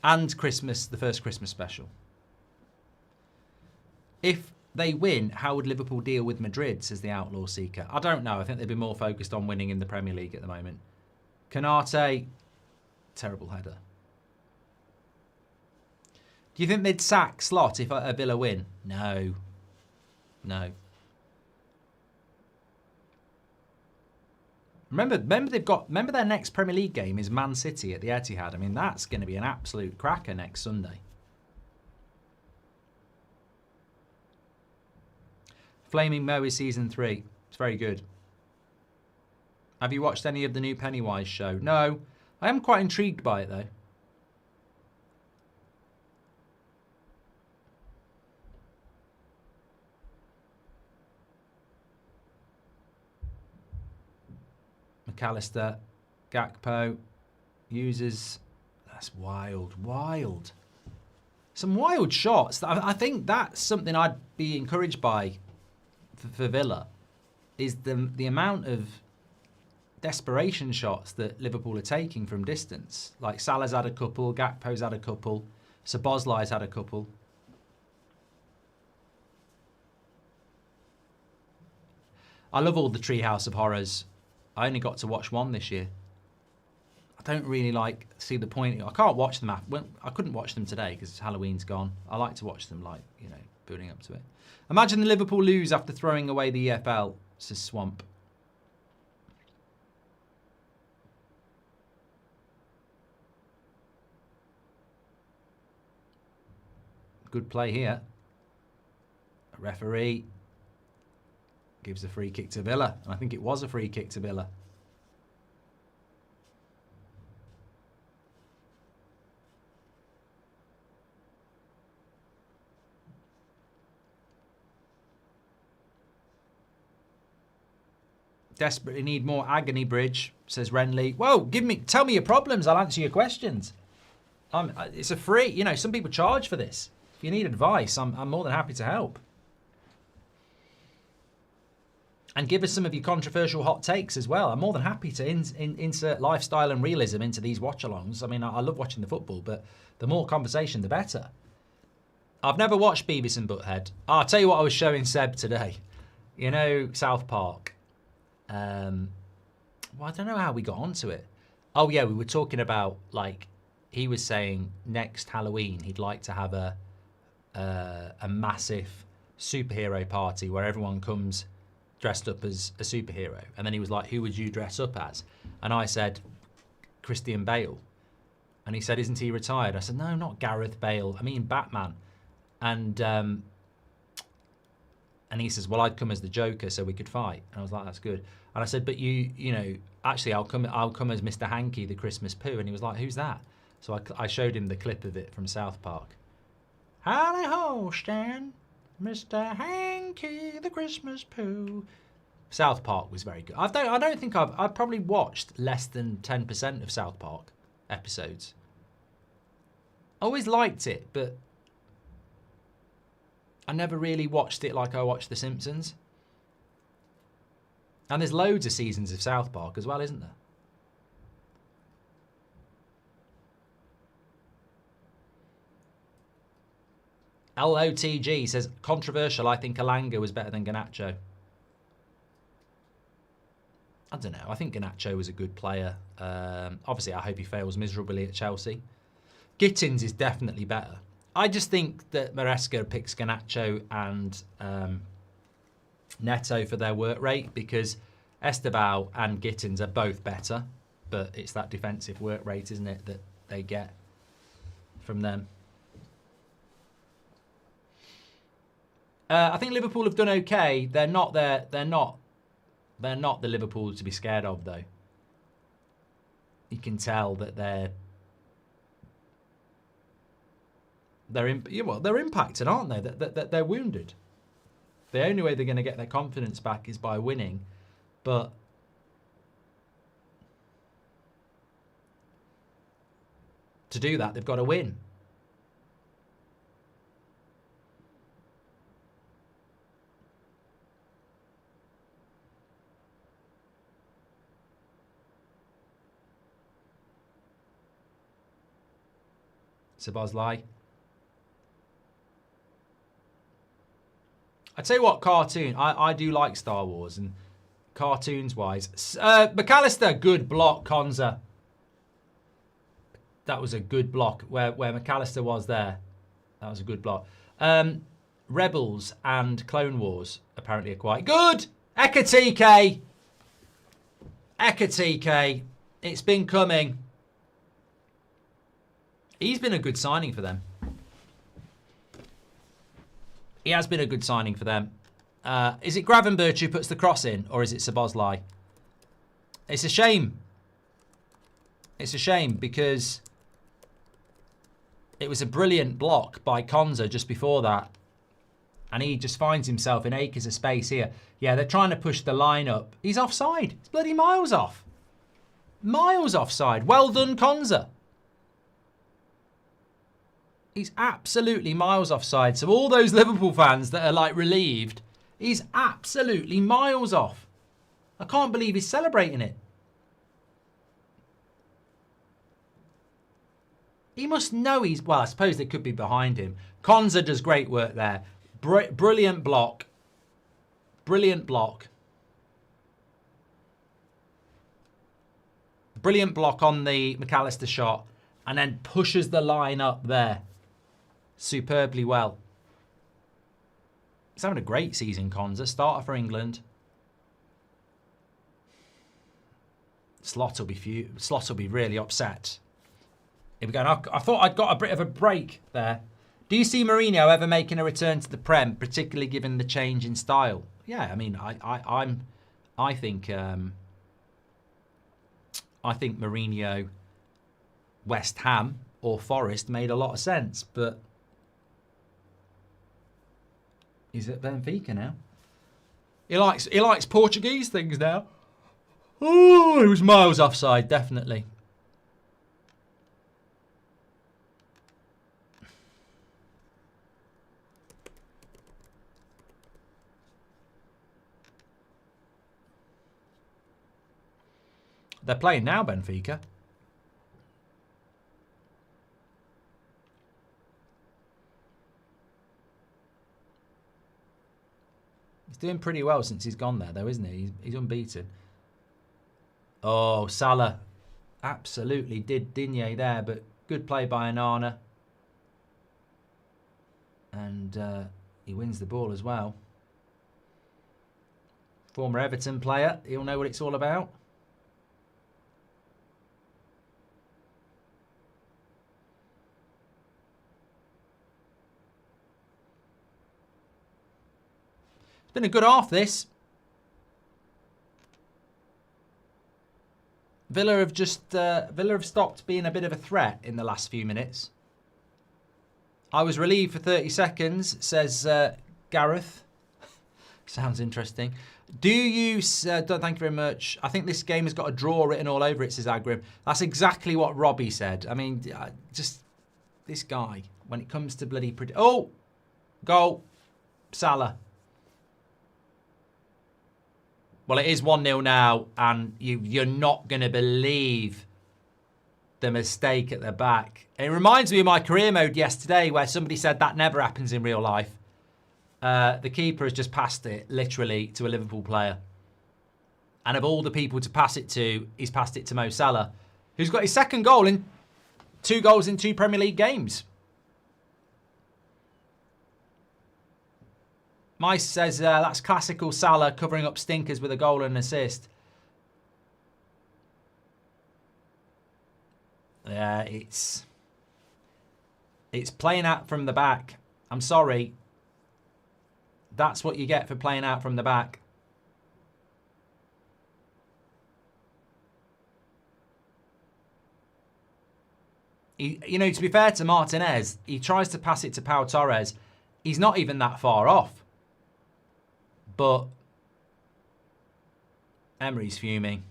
And Christmas, the first Christmas special. If they win, how would Liverpool deal with Madrid, says the Outlaw Seeker? I don't know. I think they'd be more focused on winning in the Premier League at the moment. Canate, terrible header. Do you think they'd sack Slot if a Villa win? No. No. Remember their next Premier League game is Man City at the Etihad. I mean, that's going to be an absolute cracker next Sunday. Flaming Mo is season 3. It's very good. Have you watched any of the new Pennywise show? No. I am quite intrigued by it, though. McAllister, Gakpo uses. That's wild, wild. Some wild shots. I think that's something I'd be encouraged by for Villa, is the amount of desperation shots that Liverpool are taking from distance. Like Salah's had a couple, Gakpo's had a couple, Szoboszlai's had a couple. I love all the Treehouse of Horrors. I only got to watch one this year. I don't really see the point. I can't watch them I couldn't watch them today because Halloween's gone. I like to watch them building up to it. Imagine the Liverpool lose after throwing away the EFL, says Swamp. Good play here. A referee gives a free kick to Villa. And I think it was a free kick to Villa. Desperately need more agony bridge, says Renly. Whoa, tell me your problems. I'll answer your questions. It's a free, some people charge for this. If you need advice, I'm more than happy to help. And give us some of your controversial hot takes as well. I'm more than happy to insert lifestyle and realism into these watch-alongs. I mean, I love watching the football, but the more conversation, the better. I've never watched Beavis and Butthead. I'll tell you what I was showing Seb today. South Park. Well, I don't know how we got onto it. Oh yeah, we were talking about he was saying next Halloween he'd like to have a massive superhero party where everyone comes dressed up as a superhero, and then he was like, "Who would you dress up as?" And I said, "Christian Bale," and he said, "Isn't he retired?" I said, "No, not Gareth Bale. I mean Batman," and he says, "Well, I'd come as the Joker so we could fight." And I was like, "That's good." And I said, "But actually, I'll come as Mr. Hanky, the Christmas poo." And he was like, "Who's that?" So I showed him the clip of it from South Park. Howdy ho, Stan, Mr. Hanky, the Christmas poo. South Park was very good. I don't think I've probably watched less than 10% of South Park episodes. I always liked it, but I never really watched it like I watched The Simpsons. And there's loads of seasons of South Park as well, isn't there? LOTG says, controversial, I think Elanga was better than Garnacho. I don't know. I think Garnacho was a good player. Obviously, I hope he fails miserably at Chelsea. Gittins is definitely better. I just think that Maresca picks Garnacho and Neto for their work rate because Esteban and Gittins are both better, but it's that defensive work rate, isn't it, that they get from them. I think Liverpool have done okay. They're not the Liverpool to be scared of, though. You can tell that they're impacted, aren't they? That they're wounded. The only way they're going to get their confidence back is by winning, but to do that, they've got to win. Szoboszlai. I tell you what, cartoon. I do like Star Wars, and cartoons wise, McAllister, good block, Konza. That was a good block where McAllister was there. That was a good block. Rebels and Clone Wars apparently are quite good. Ekatike. It's been coming. He's been a good signing for them. He has been a good signing for them. Is it Gravenberch who puts the cross in, or is it Szoboszlai? It's a shame. It's a shame because it was a brilliant block by Konza just before that. And he just finds himself in acres of space here. Yeah, they're trying to push the line up. He's offside. It's bloody miles off. Miles offside. Well done, Konza. He's absolutely miles offside. So all those Liverpool fans that are like relieved, he's absolutely miles off. I can't believe he's celebrating it. He must know he's... Well, I suppose they could be behind him. Konza does great work there. Brilliant block. Brilliant block. Brilliant block on the McAllister shot. And then pushes the line up there. Superbly well. He's having a great season, Konza. Starter for England. Slot will be really upset. Here we go. I thought I'd got a bit of a break there. Do you see Mourinho ever making a return to the Prem, particularly given the change in style? Yeah, I mean, I think Mourinho, West Ham or Forest made a lot of sense, but he's at Benfica now. He likes Portuguese things now. Oh, he was miles offside, definitely. They're playing now, Benfica. He's doing pretty well since he's gone there, though, isn't he? He's unbeaten. Oh, Salah absolutely did Digne there, but good play by Onana. And he wins the ball as well. Former Everton player, he'll know what it's all about. It's been a good half, this. Villa have stopped being a bit of a threat in the last few minutes. I was relieved for 30 seconds, says Gareth. Sounds interesting. Do you... thank you very much. I think this game has got a draw written all over it, says Agrim. That's exactly what Robbie said. I mean, just... This guy, when it comes to bloody... Oh! Goal. Salah. Well, it is 1-0 now, and you're not going to believe the mistake at the back. It reminds me of my career mode yesterday, where somebody said that never happens in real life. The keeper has just passed it, literally, to a Liverpool player. And of all the people to pass it to, he's passed it to Mo Salah, who's got his second goal in 2 goals in 2 Premier League games. Mice says that's classical Salah covering up stinkers with a goal and an assist. Yeah, it's playing out from the back. I'm sorry. That's what you get for playing out from the back. You know, to be fair to Martinez, he tries to pass it to Pau Torres. He's not even that far off. But Emery's fuming.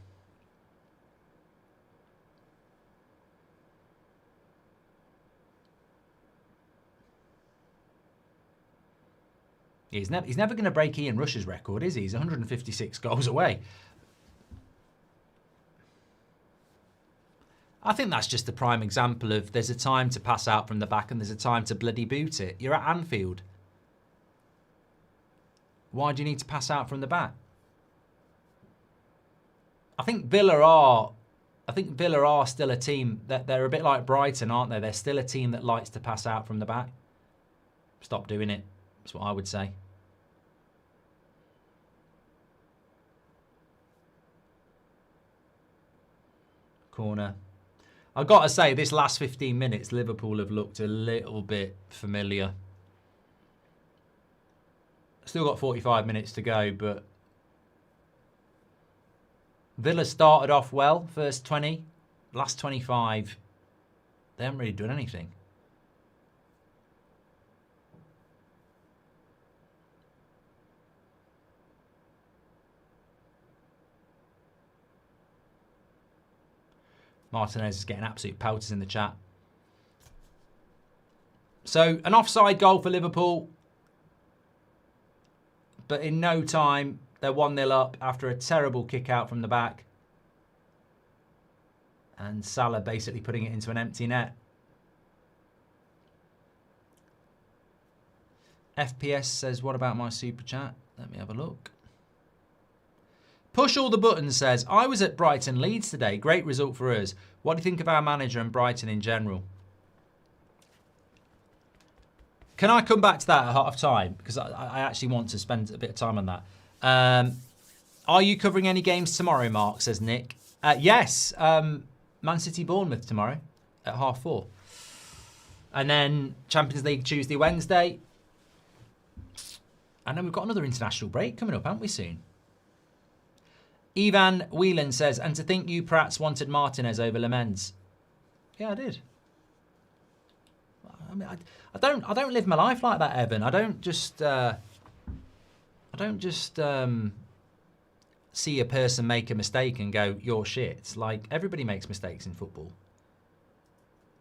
He's never going to break Ian Rush's record, is he? He's 156 goals away. I think that's just a prime example of there's a time to pass out from the back and there's a time to bloody boot it. You're at Anfield. Why do you need to pass out from the back? I think Villa are still a team that they're a bit like Brighton, aren't they? They're still a team that likes to pass out from the back. Stop doing it. That's what I would say. Corner. I've got to say, this last 15 minutes, Liverpool have looked a little bit familiar. Still got 45 minutes to go, but Villa started off well, first 20, last 25, they haven't really done anything. Martinez is getting absolute pelters in the chat. So, an offside goal for Liverpool. But in no time, they're 1-0 up after a terrible kick out from the back. And Salah basically putting it into an empty net. FPS says, what about my super chat? Let me have a look. Push all the buttons says, I was at Brighton Leeds today. Great result for us. What do you think of our manager and Brighton in general? Can I come back to that at half time? Because I actually want to spend a bit of time on that. Are you covering any games tomorrow, Mark, says Nick. Yes. Man City Bournemouth tomorrow at 4:30. And then Champions League Tuesday, Wednesday. And then we've got another international break coming up, haven't we, soon? Ivan Whelan says, and to think you perhaps wanted Martinez over Lamens. Yeah, I did. I mean, I don't live my life like that, Evan. I don't just see a person make a mistake and go, you're shit. Like, everybody makes mistakes in football.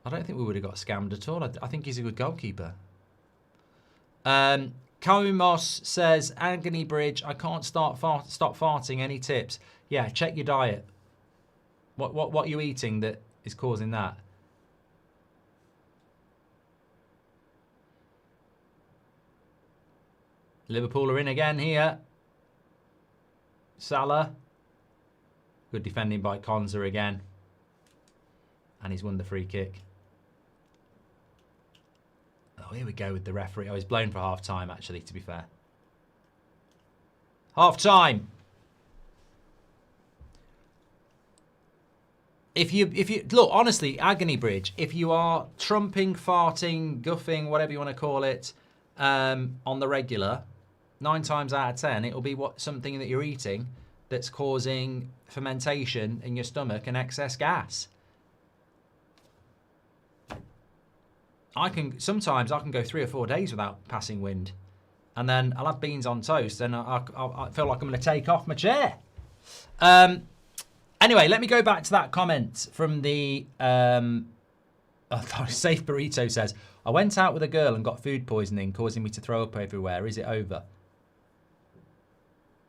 I don't think we would have got scammed at all. I think he's a good goalkeeper. Moss says, Agony Bridge, I can't stop farting. Any tips? Yeah, check your diet. What are you eating that is causing that? Liverpool are in again here. Salah. Good defending by Konza again. And he's won the free kick. Oh, here we go with the referee. Oh, he's blown for half time, actually, to be fair. Half time. If you look, honestly, Agony Bridge, if you are trumping, farting, guffing, whatever you want to call it, on the regular, 9 times out of 10, it'll be something that you're eating that's causing fermentation in your stomach and excess gas. Sometimes I can go 3 or 4 days without passing wind, and then I'll have beans on toast, and I feel like I'm going to take off my chair. Anyway, let me go back to that comment from the Safe Burrito says, I went out with a girl and got food poisoning, causing me to throw up everywhere. Is it over?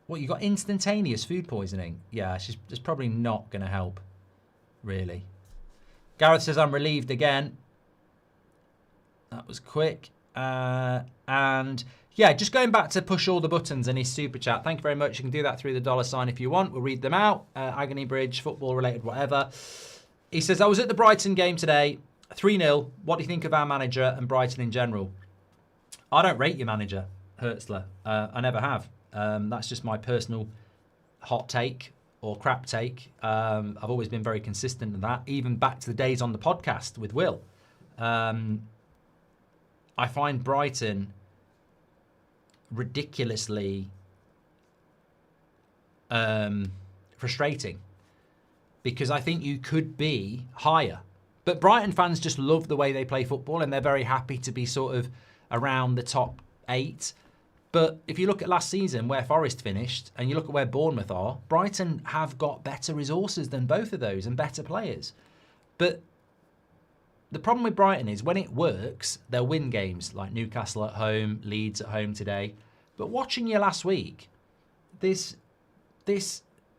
What, you got instantaneous food poisoning? Yeah, it's probably not going to help, really. Gareth says, I'm relieved again. That was quick. And yeah, just going back to push all the buttons in his super chat. Thank you very much. You can do that through the $ if you want. We'll read them out. Agony Bridge, football related, whatever. He says, I was at the Brighton game today. 3-0. What do you think of our manager and Brighton in general? I don't rate your manager, Hertzler. I never have. That's just my personal hot take or crap take. I've always been very consistent in that, even back to the days on the podcast with Will. I find Brighton ridiculously frustrating because I think you could be higher. But Brighton fans just love the way they play football and they're very happy to be sort of around the top 8. But if you look at last season where Forest finished and you look at where Bournemouth are, Brighton have got better resources than both of those and better players. But the problem with Brighton is when it works, they'll win games like Newcastle at home, Leeds at home today. But watching you last week, this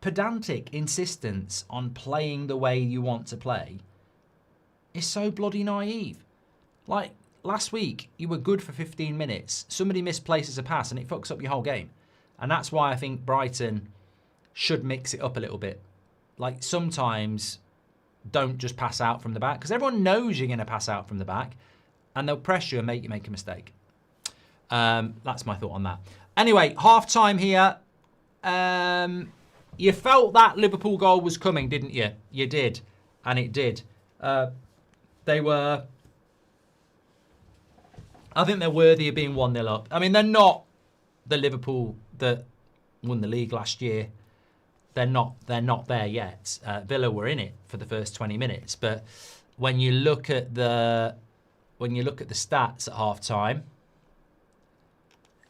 pedantic insistence on playing the way you want to play is so bloody naive. Like last week, you were good for 15 minutes. Somebody misplaces a pass and it fucks up your whole game. And that's why I think Brighton should mix it up a little bit. Like sometimes don't just pass out from the back because everyone knows you're going to pass out from the back and they'll press you and make you make a mistake. That's my thought on that. Anyway, half time here. You felt that Liverpool goal was coming, didn't you? You did. And it did. I think they're worthy of being 1-0 up. I mean, they're not the Liverpool that won the league last year. They're not there yet. Villa were in it for the first 20 minutes, but when you look at the stats at half time,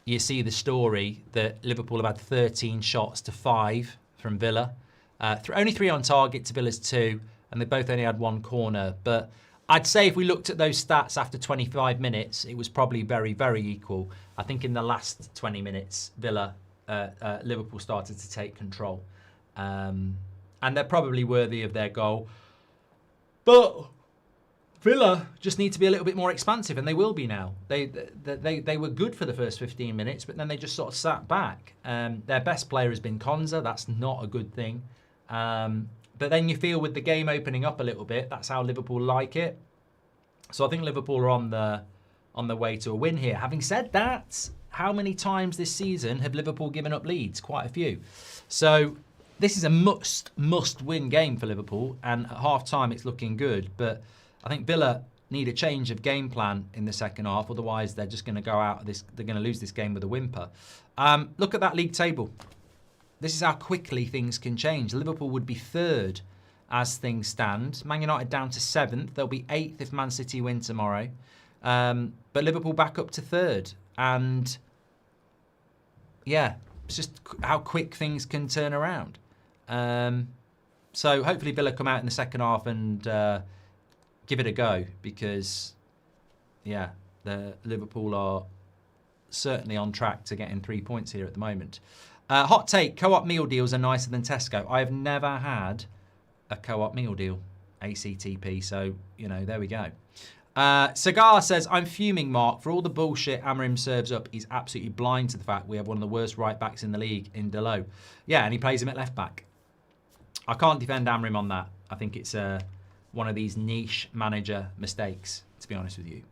you see the story that Liverpool have had 13 shots to 5 from Villa. Only 3 on target to Villa's 2, and they both only had one corner. But I'd say if we looked at those stats after 25 minutes, it was probably very, very equal. I think in the last 20 minutes, Liverpool started to take control. And they're probably worthy of their goal. But Villa just need to be a little bit more expansive, and they will be now. They were good for the first 15 minutes, but then they just sort of sat back. Their best player has been Konza. That's not a good thing. But then you feel with the game opening up a little bit, that's how Liverpool like it. So I think Liverpool are on the way to a win here. Having said that, how many times this season have Liverpool given up leads? Quite a few. So this is a must-win game for Liverpool, and at half-time it's looking good. But I think Villa need a change of game plan in the second half, otherwise they're just going to go out of this. They're going to lose this game with a whimper. Look at that league table. This is how quickly things can change. Liverpool would be third as things stand. Man United down to 7th. They'll be 8th if Man City win tomorrow. But Liverpool back up to third. And yeah, it's just how quick things can turn around. So hopefully Villa come out in the second half and give it a go, because yeah, Liverpool are certainly on track to getting 3 points here at the moment. Hot take, co-op meal deals are nicer than Tesco. I have never had a co-op meal deal, ACTP, so, you know, there we go. Cigar says, I'm fuming, Mark. For all the bullshit Amorim serves up, he's absolutely blind to the fact we have one of the worst right-backs in the league in Delo. Yeah, and he plays him at left-back. I can't defend Amorim on that. I think it's one of these niche manager mistakes, to be honest with you.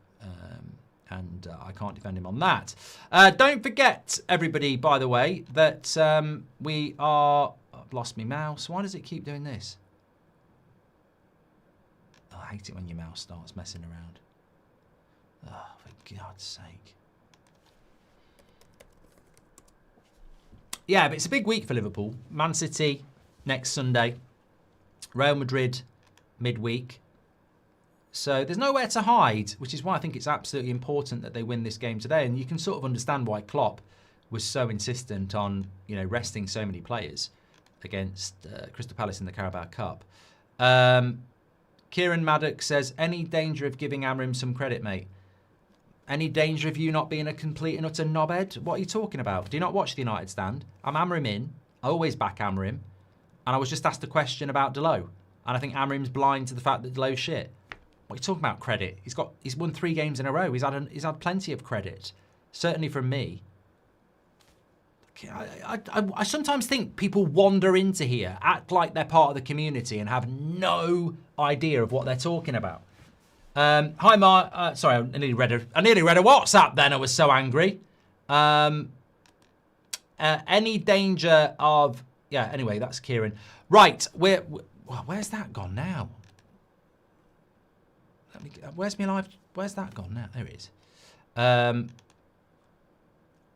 And I can't defend him on that. Don't forget, everybody, by the way, that we are... I've lost my mouse. Why does it keep doing this? Oh, I hate it when your mouse starts messing around. Oh, for God's sake. Yeah, but it's a big week for Liverpool. Man City next Sunday. Real Madrid midweek. So there's nowhere to hide, which is why I think it's absolutely important that they win this game today. And you can sort of understand why Klopp was so insistent on, you know, resting so many players against Crystal Palace in the Carabao Cup. Kieran Maddox says, any danger of giving Amorim some credit, mate? Any danger of you not being a complete and utter knobhead? What are you talking about? Do you not watch the United stand? I'm Amorim in. I always back Amorim. And I was just asked a question about Delo. And I think Amorim's blind to the fact that Delo's shit. What are you talking about credit? He's won 3 games in a row. He's had plenty of credit. Certainly from me. I sometimes think people wander into here, act like they're part of the community and have no idea of what they're talking about. Hi, Mark. Sorry, I nearly read a WhatsApp then. I was so angry. Any danger of... Yeah, anyway, that's Kieran. Right, where's that gone now? Where's my live? Where's that gone now? There it is.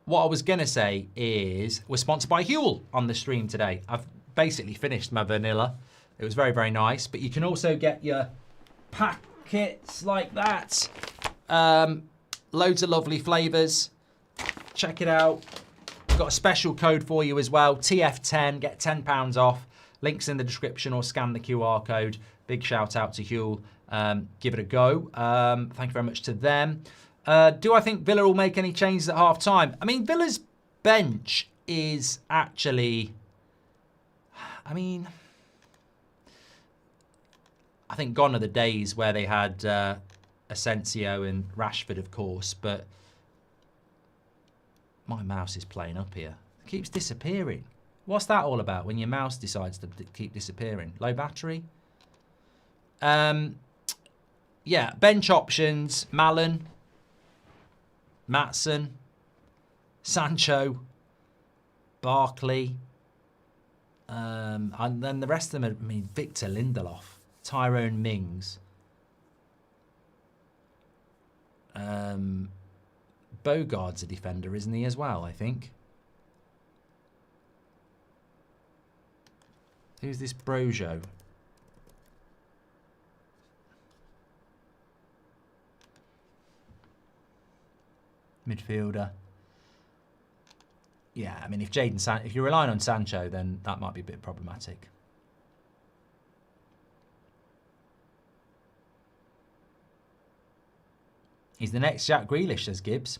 What I was going to say is we're sponsored by Huel on the stream today. I've basically finished my vanilla. It was very, very nice. But you can also get your packets like that. Loads of lovely flavours. Check it out. We've got a special code for you as well. TF10. Get £10 off. Links in the description or scan the QR code. Big shout out to Huel. Give it a go. Thank you very much to them. Do I think Villa will make any changes at half time? I mean, Villa's bench is actually... I mean... I think gone are the days where they had Asensio and Rashford, of course, but my mouse is playing up here. It keeps disappearing. What's that all about when your mouse decides to keep disappearing? Low battery? Yeah, bench options, Malin, Maatsen, Sancho, Barkley, and then the rest of them are, I mean, Victor Lindelof, Tyrone Mings, Bogart's a defender, isn't he, as well, I think? Who's this Brojo? Midfielder. Yeah, I mean, if you're relying on Sancho, then that might be a bit problematic. He's the next Jack Grealish, says Gibbs.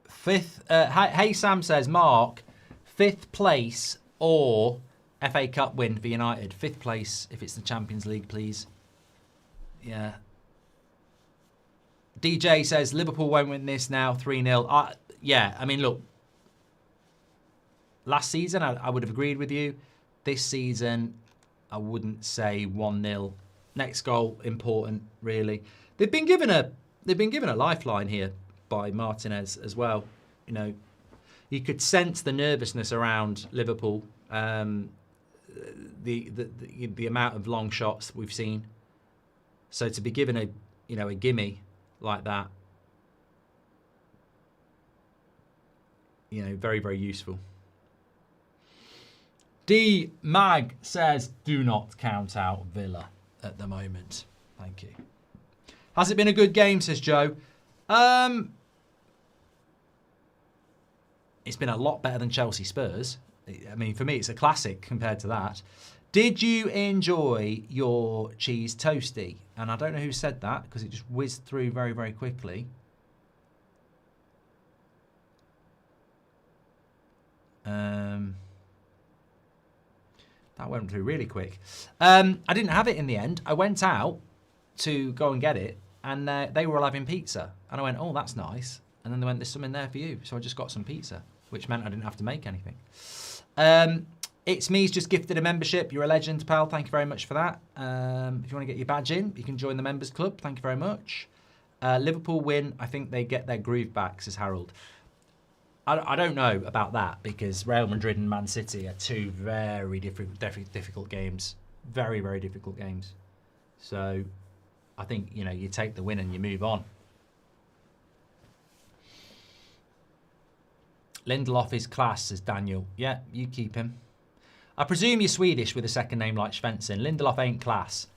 Fifth, hey Sam says, Mark, 5th place or FA Cup win for United. 5th place if it's the Champions League, please. Yeah. DJ says, Liverpool won't win this now, 3-0. Yeah, I mean, look. Last season, I would have agreed with you. This season, I wouldn't say 1-0. Next goal, important, really. They've been given a lifeline here by Martinez as well. You know, you could sense the nervousness around Liverpool. The amount of long shots we've seen. So to be given a gimme like that, very, very useful. D Mag says, do not count out Villa at the moment. Thank you. Has it been a good game, says Joe? It's been a lot better than Chelsea Spurs. I mean, for me, it's a classic compared to that. Did you enjoy your cheese toasty? And I don't know who said that because it just whizzed through very, very quickly. That went through really quick. I didn't have it in the end. I went out to go and get it, and they were all having pizza. And I went, oh, that's nice. And then they went, there's some in there for you. So I just got some pizza, which meant I didn't have to make anything. It's Me's just gifted a membership. You're a legend, pal. Thank you very much for that. If you want to get your badge in, you can join the members club. Thank you very much. Liverpool win. I think they get their groove back, says Harold. I don't know about that because Real Madrid and Man City are two very difficult games. Very, very difficult games. So I think, you take the win and you move on. Lindelof is class, says Daniel. Yeah, you keep him. I presume you're Swedish with a second name like Svensson. Lindelof ain't class.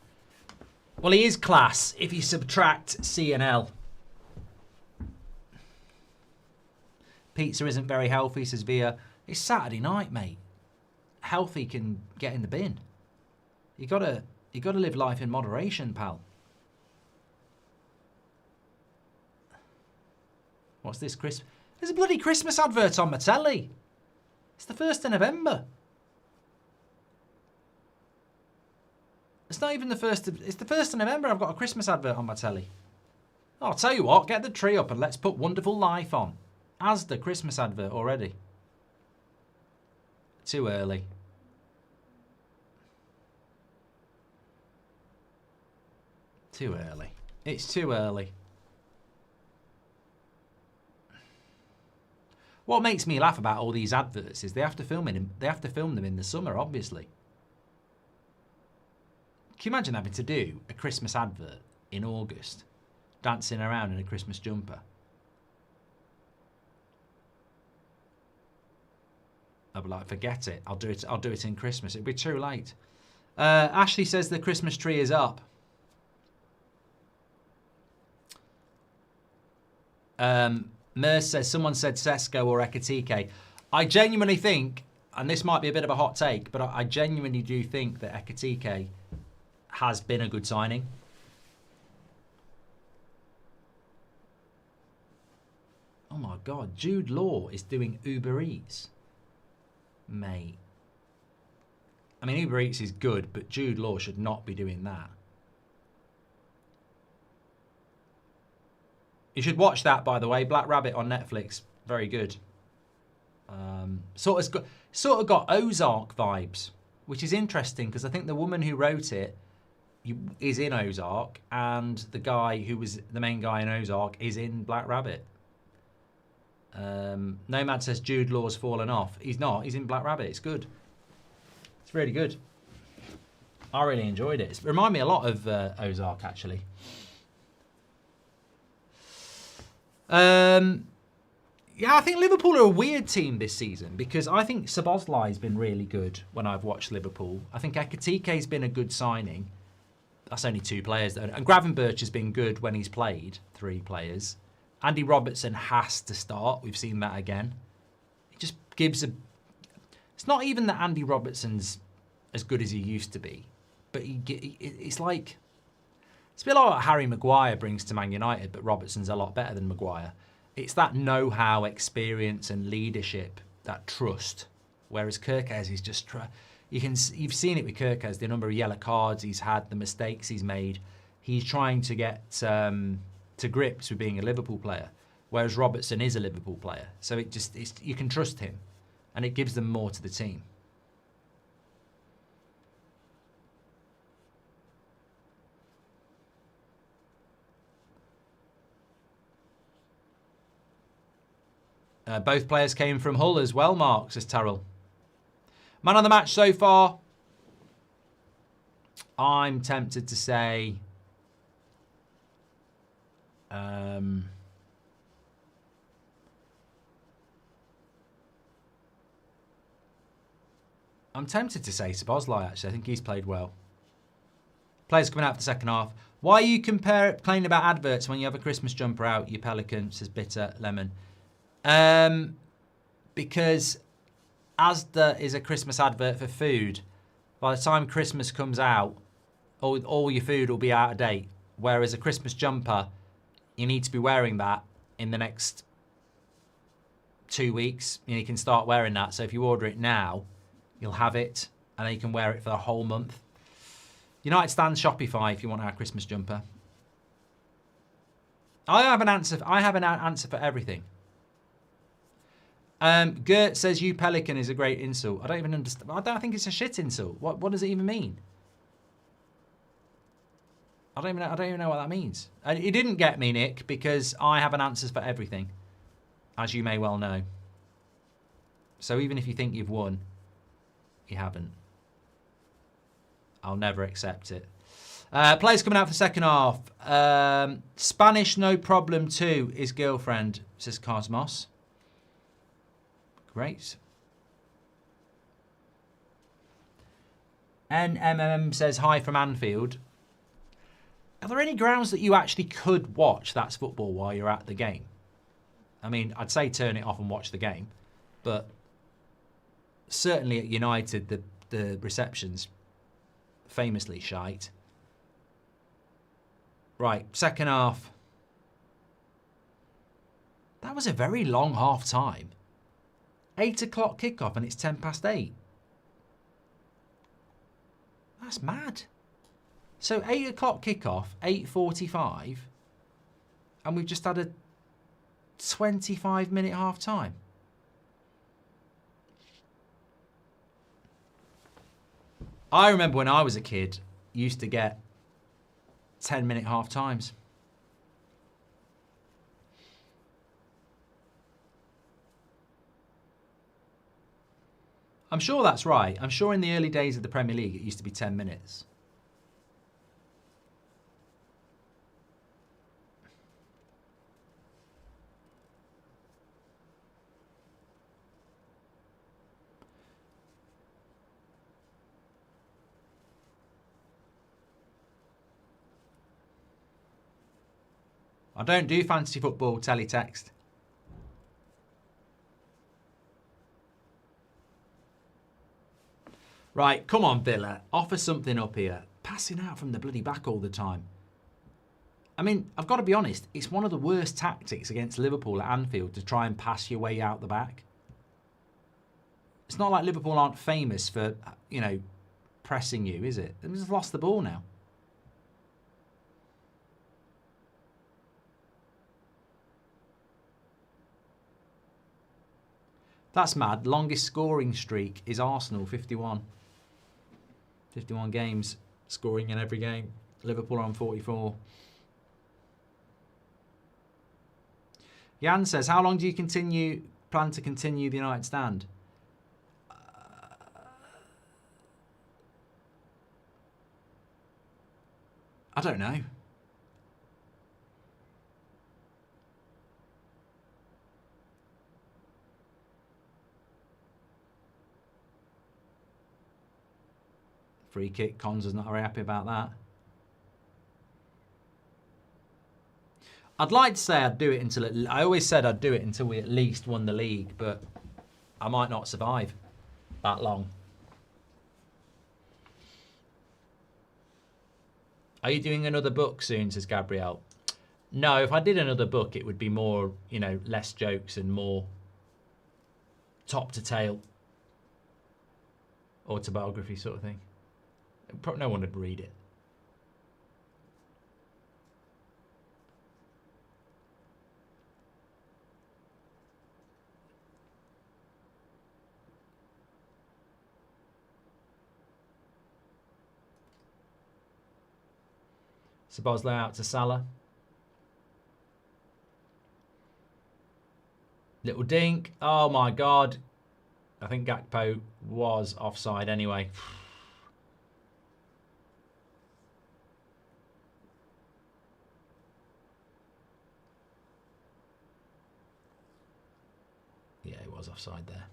Well, he is class if you subtract C and L. Pizza isn't very healthy, says Via. It's Saturday night, mate. Healthy can get in the bin. You gotta live life in moderation, pal. What's this, Chris? There's a bloody Christmas advert on my telly. It's the 1st of November. It's not even the 1st of... It's the 1st of November. I've got a Christmas advert on my telly. Oh, I'll tell you what. Get the tree up and let's put Wonderful Life on. As the Christmas advert already. Too early. Too early. It's too early. What makes me laugh about all these adverts is they have to film them in the summer, obviously. Can you imagine having to do a Christmas advert in August, dancing around in a Christmas jumper? I'll be like, forget it. I'll do it in Christmas. It'll be too late. Ashley says the Christmas tree is up. Merce says, someone said Sesko or Ekitike. I genuinely think, and this might be a bit of a hot take, but I genuinely do think that Ekitike has been a good signing. Oh my God, Jude Law is doing Uber Eats. Mate. I mean, Uber Eats is good, but Jude Law should not be doing that. You should watch that, by the way. Black Rabbit on Netflix. Very good. Sort of got Ozark vibes, which is interesting because I think the woman who wrote it is in Ozark, and the guy who was the main guy in Ozark is in Black Rabbit. Nomad says Jude Law's fallen off. He's not. He's in Black Rabbit. It's good. It's really good. I really enjoyed it. It reminded me a lot of Ozark, actually. Yeah, I think Liverpool are a weird team this season because I think Szoboszlai's been really good when I've watched Liverpool. I think Ekitike's been a good signing. That's only 2 players, though. And Gravenberch has been good when he's played, 3 players. Andy Robertson has to start. We've seen that again. It just gives a... It's not even that Andy Robertson's as good as he used to be. But it's like, it's a bit like what Harry Maguire brings to Man United, but Robertson's a lot better than Maguire. It's that know-how, experience and leadership, that trust. Whereas Kirkes is just, you've seen it with Kirkes, the number of yellow cards he's had, the mistakes he's made. He's trying to get to grips with being a Liverpool player, whereas Robertson is a Liverpool player. So you can trust him, and it gives them more to the team. Both players came from Hull as well, Mark, says Terrell. Man of the match so far, I'm tempted to say I'm tempted to say Szoboszlai, actually. I think he's played well. Players coming out for the second half. Why are you complaining about adverts when you have a Christmas jumper out, you pelican, says Bitter Lemon? Because Asda is a Christmas advert for food. By the time Christmas comes out, all your food will be out of date. Whereas a Christmas jumper, you need to be wearing that in the next 2 weeks. You can start wearing that. So if you order it now, you'll have it, and then you can wear it for the whole month. United stands Shopify if you want our Christmas jumper. I have an answer for everything. Gert says you pelican is a great insult. I don't even understand. I don't think it's a shit insult. What does it even mean? I don't even know what that means. And it didn't get me, Nick, because I have an answer for everything, as you may well know. So even if you think you've won, you haven't. I'll never accept it. Players coming out for the second half. Spanish no problem too. His girlfriend, says Cosmos. Great. NMM says hi from Anfield. Are there any grounds that you actually could watch That's Football while you're at the game? I mean, I'd say turn it off and watch the game, but certainly at United, the reception's famously shite. Right, second half. That was a very long half time. 8 o'clock kickoff and it's 10 past 8. That's mad. So 8 o'clock kickoff, 8:45, and we've just had a 25-minute half time. I remember when I was a kid, used to get 10-minute half times. I'm sure that's right. I'm sure in the early days of the Premier League, it used to be 10 minutes. I don't do fantasy football, teletext. Right, come on, Villa. Offer something up here. Passing out from the bloody back all the time. I mean, I've got to be honest. It's one of the worst tactics against Liverpool at Anfield to try and pass your way out the back. It's not like Liverpool aren't famous for, pressing you, is it? They've just lost the ball now. That's mad. Longest scoring streak is Arsenal, 51. 51 games, scoring in every game. Liverpool on 44. Jan says, how long do you plan to continue the United stand? I don't know. Free kick. Cons is not very happy about that. I'd like to say I'd do it until... I always said I'd do it until we at least won the league, but I might not survive that long. Are you doing another book soon, says Gabrielle? No, if I did another book, it would be more, you know, less jokes and more top to tail autobiography sort of thing. No one would read it. Sabozlai out to Salah. Little dink. Oh my God. I think Gakpo was offside anyway. Yeah, he was offside there.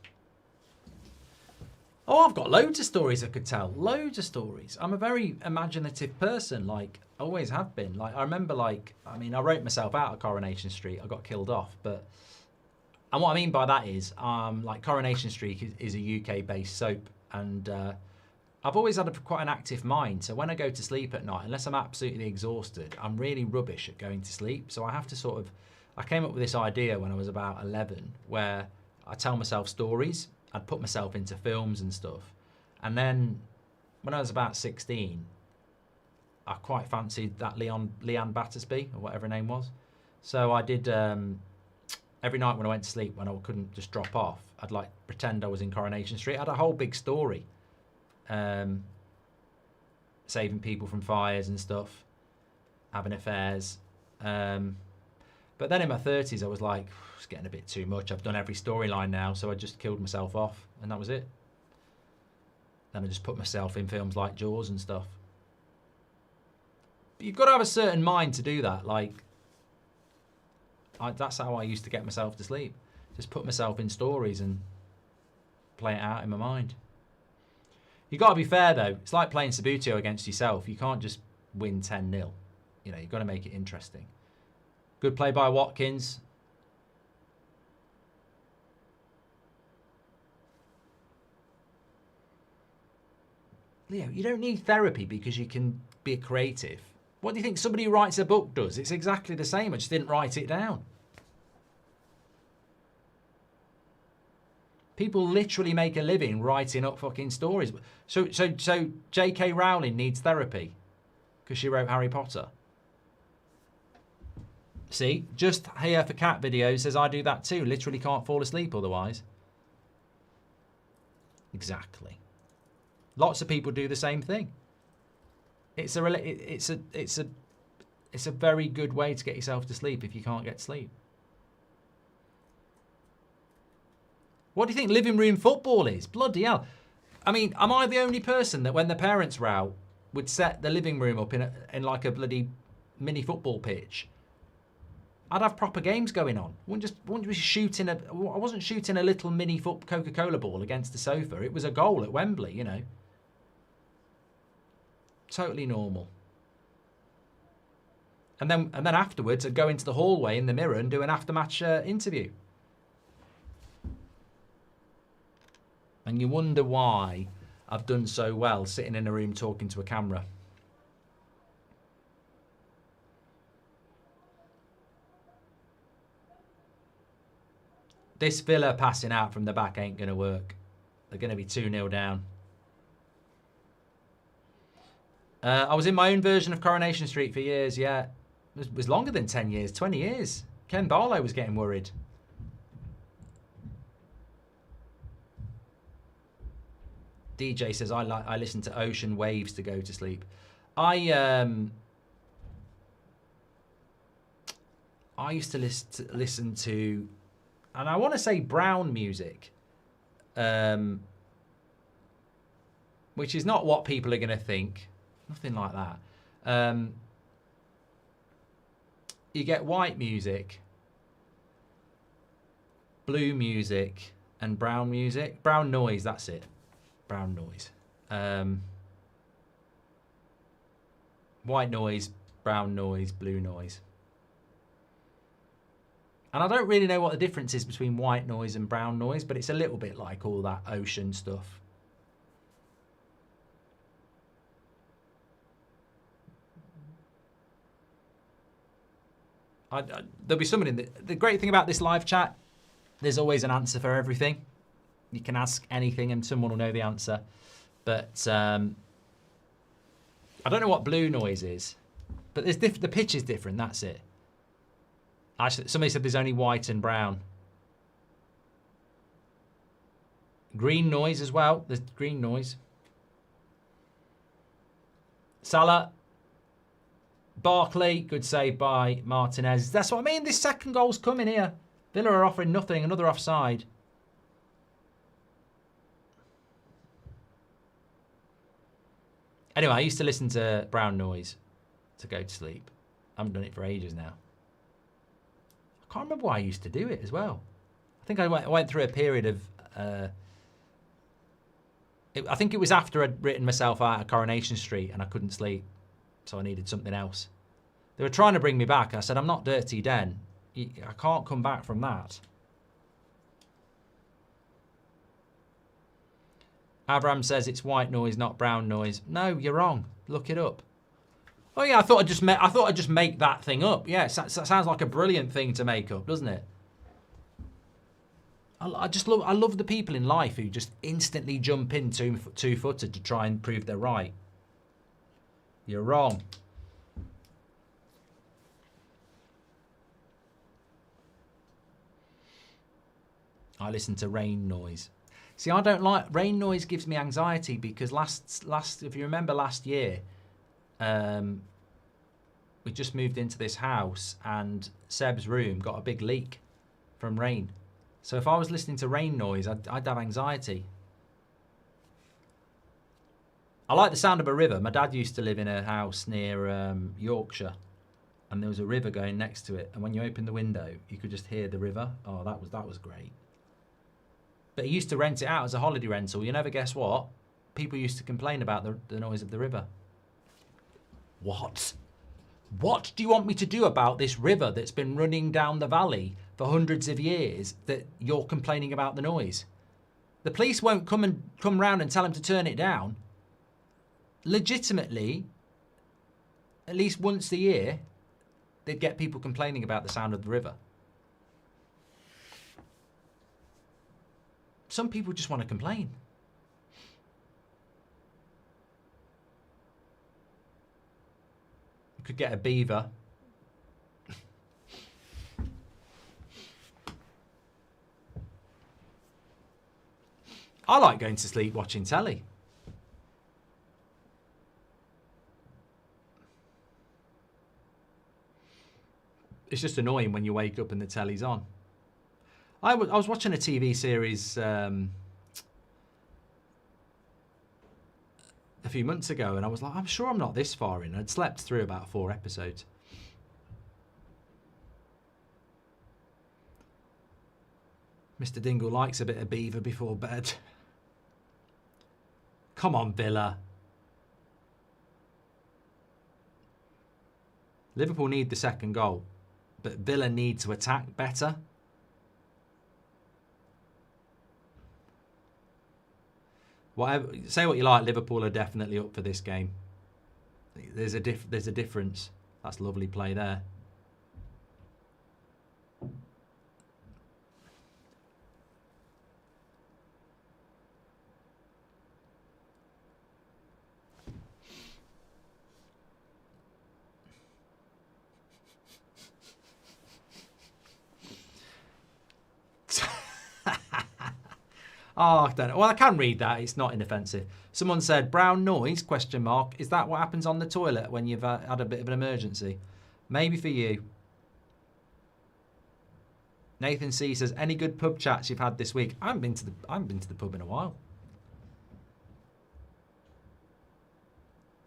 Oh, I've got loads of stories I could tell. Loads of stories. I'm a very imaginative person, like, always have been. Like, I remember, like, I mean, I wrote myself out of Coronation Street. I got killed off, but... And what I mean by that is, like, Coronation Street is a UK-based soap, and I've always had quite an active mind. So when I go to sleep at night, unless I'm absolutely exhausted, I'm really rubbish at going to sleep. So I have to sort of... I came up with this idea when I was about 11, where I tell myself stories. I'd put myself into films and stuff. And then when I was about 16, I quite fancied that Leanne Battersby, or whatever her name was. So I did, every night when I went to sleep, when I couldn't just drop off, I'd like pretend I was in Coronation Street. I had a whole big story, saving people from fires and stuff, having affairs. But then in my 30s, I was like, it's getting a bit too much. I've done every storyline now, so I just killed myself off, and that was it. Then I just put myself in films like Jaws and stuff. But you've got to have a certain mind to do that. Like, that's how I used to get myself to sleep. Just put myself in stories and play it out in my mind. You've got to be fair, though. It's like playing Subbuteo against yourself. You can't just win 10-0. You know, you've got to make it interesting. Good play by Watkins. Leo, you don't need therapy because you can be a creative. What do you think somebody who writes a book does? It's exactly the same. I just didn't write it down. People literally make a living writing up fucking stories. So J.K. Rowling needs therapy because she wrote Harry Potter. See, just here for cat videos says I do that too. Literally can't fall asleep otherwise. Exactly. Lots of people do the same thing. It's a very good way to get yourself to sleep if you can't get sleep. What do you think living room football is? Bloody hell. I mean, am I the only person that when the parents were out would set the living room up in like a bloody mini football pitch? I'd have proper games going on. I wasn't shooting a little mini Coca-Cola ball against the sofa. It was a goal at Wembley, you know. Totally normal. And then afterwards, I'd go into the hallway in the mirror and do an after-match interview. And you wonder why I've done so well sitting in a room talking to a camera. This Villa passing out from the back ain't going to work. They're going to be 2-0 down. I was in my own version of Coronation Street for years, yeah. It was longer than 10 years, 20 years. Ken Barlow was getting worried. DJ says, I listen to ocean waves to go to sleep. I used to listen to, and I want to say brown music, which is not what people are going to think. Nothing like that. You get white music, blue music, and brown music. Brown noise, that's it. Brown noise. White noise, brown noise, blue noise. And I don't really know what the difference is between white noise and brown noise, but it's a little bit like all that ocean stuff. There'll be someone in the great thing about this live chat, there's always an answer for everything. You can ask anything and someone will know the answer. But I don't know what blue noise is. But the pitch is different, that's it. Actually, somebody said there's only white and brown. Green noise as well. There's green noise. Salah. Barkley. Good save by Martinez. That's what I mean. This second goal's coming here. Villa are offering nothing. Another offside. Anyway, I used to listen to brown noise to go to sleep. I haven't done it for ages now. I can't remember why I used to do it as well. I think I went through a period of... I think it was after I'd written myself out of Coronation Street and I couldn't sleep, so I needed something else. They were trying to bring me back. I said, I'm not Dirty Den. I can't come back from that. Avram says it's white noise, not brown noise. No, you're wrong. Look it up. Oh yeah, I thought I'd just make that thing up. Yeah, it sounds like a brilliant thing to make up, doesn't it? I love the people in life who just instantly jump in two-footed to try and prove they're right. You're wrong. I listen to rain noise. See, I don't like rain noise. Gives me anxiety because if you remember last year, we just moved into this house and Seb's room got a big leak from rain. So if I was listening to rain noise, I'd have anxiety. I like the sound of a river. My dad used to live in a house near Yorkshire, and there was a river going next to it. And when you opened the window, you could just hear the river. Oh, that was great. But he used to rent it out as a holiday rental. You never guess what? People used to complain about the noise of the river. What? What do you want me to do about this river that's been running down the valley for hundreds of years that you're complaining about the noise? The police won't come round and tell him to turn it down. Legitimately, at least once a year, they'd get people complaining about the sound of the river. Some people just want to complain. You could get a beaver. I like going to sleep watching telly. It's just annoying when you wake up and the telly's on. I was watching a TV series a few months ago, and I was like, I'm sure I'm not this far in. I'd slept through about 4 episodes. Mr. Dingle likes a bit of beaver before bed. Come on, Villa. Liverpool need the second goal, but Villa need to attack better. Whatever, say what you like, Liverpool are definitely up for this game. There's a difference. That's lovely play there. Oh, I don't know. Well, I can read that. It's not inoffensive. Someone said, brown noise, question mark. Is that what happens on the toilet when you've had a bit of an emergency? Maybe for you. Nathan C says, any good pub chats you've had this week? I haven't been to the pub in a while.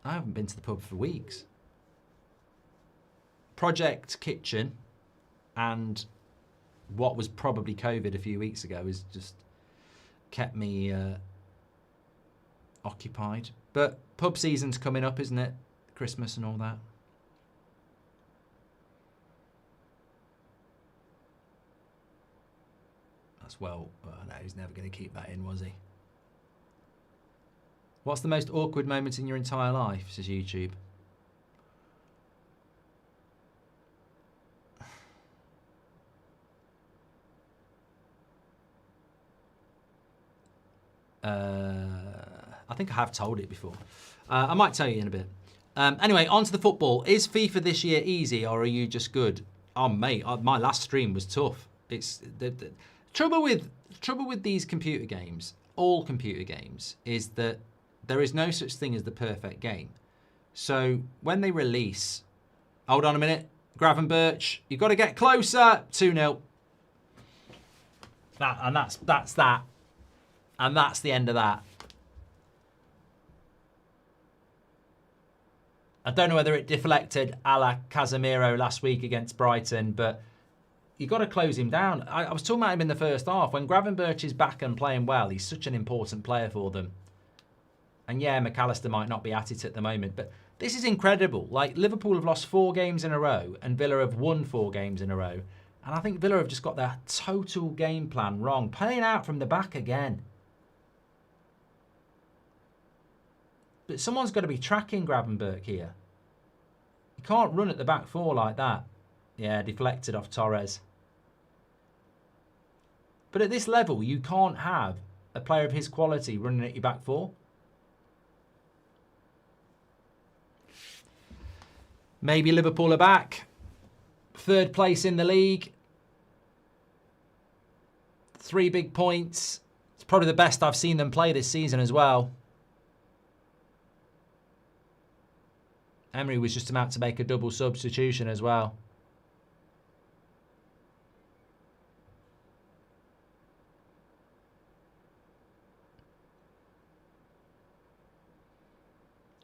I haven't been to the pub for weeks. Project Kitchen and what was probably COVID a few weeks ago is just kept me occupied. But pub season's coming up, isn't it? Christmas and all that. That's well, no, he's never going to keep that in, was he? What's the most awkward moment in your entire life, says YouTube? I think I have told it before. I might tell you in a bit. Anyway, on to the football. Is FIFA this year easy, or are you just good? Oh, mate, my last stream was tough. It's the trouble with these computer games, all computer games, is that there is no such thing as the perfect game. So when they release, hold on a minute, Gravenberch, you've got to get closer. 2-0. That's that. And that's the end of that. I don't know whether it deflected a la Casemiro last week against Brighton, but you've got to close him down. I was talking about him in the first half. When Gravenberch is back and playing well, he's such an important player for them. And yeah, McAllister might not be at it at the moment, but this is incredible. Like, Liverpool have lost 4 games in a row, and Villa have won 4 games in a row. And I think Villa have just got their total game plan wrong. Playing out from the back again. But someone's got to be tracking Gravenberch here. You can't run at the back 4 like that. Yeah, deflected off Torres. But at this level, you can't have a player of his quality running at your back 4. Maybe Liverpool are back. 3rd place in the league. 3 big points. It's probably the best I've seen them play this season as well. Emery was just about to make a double substitution as well.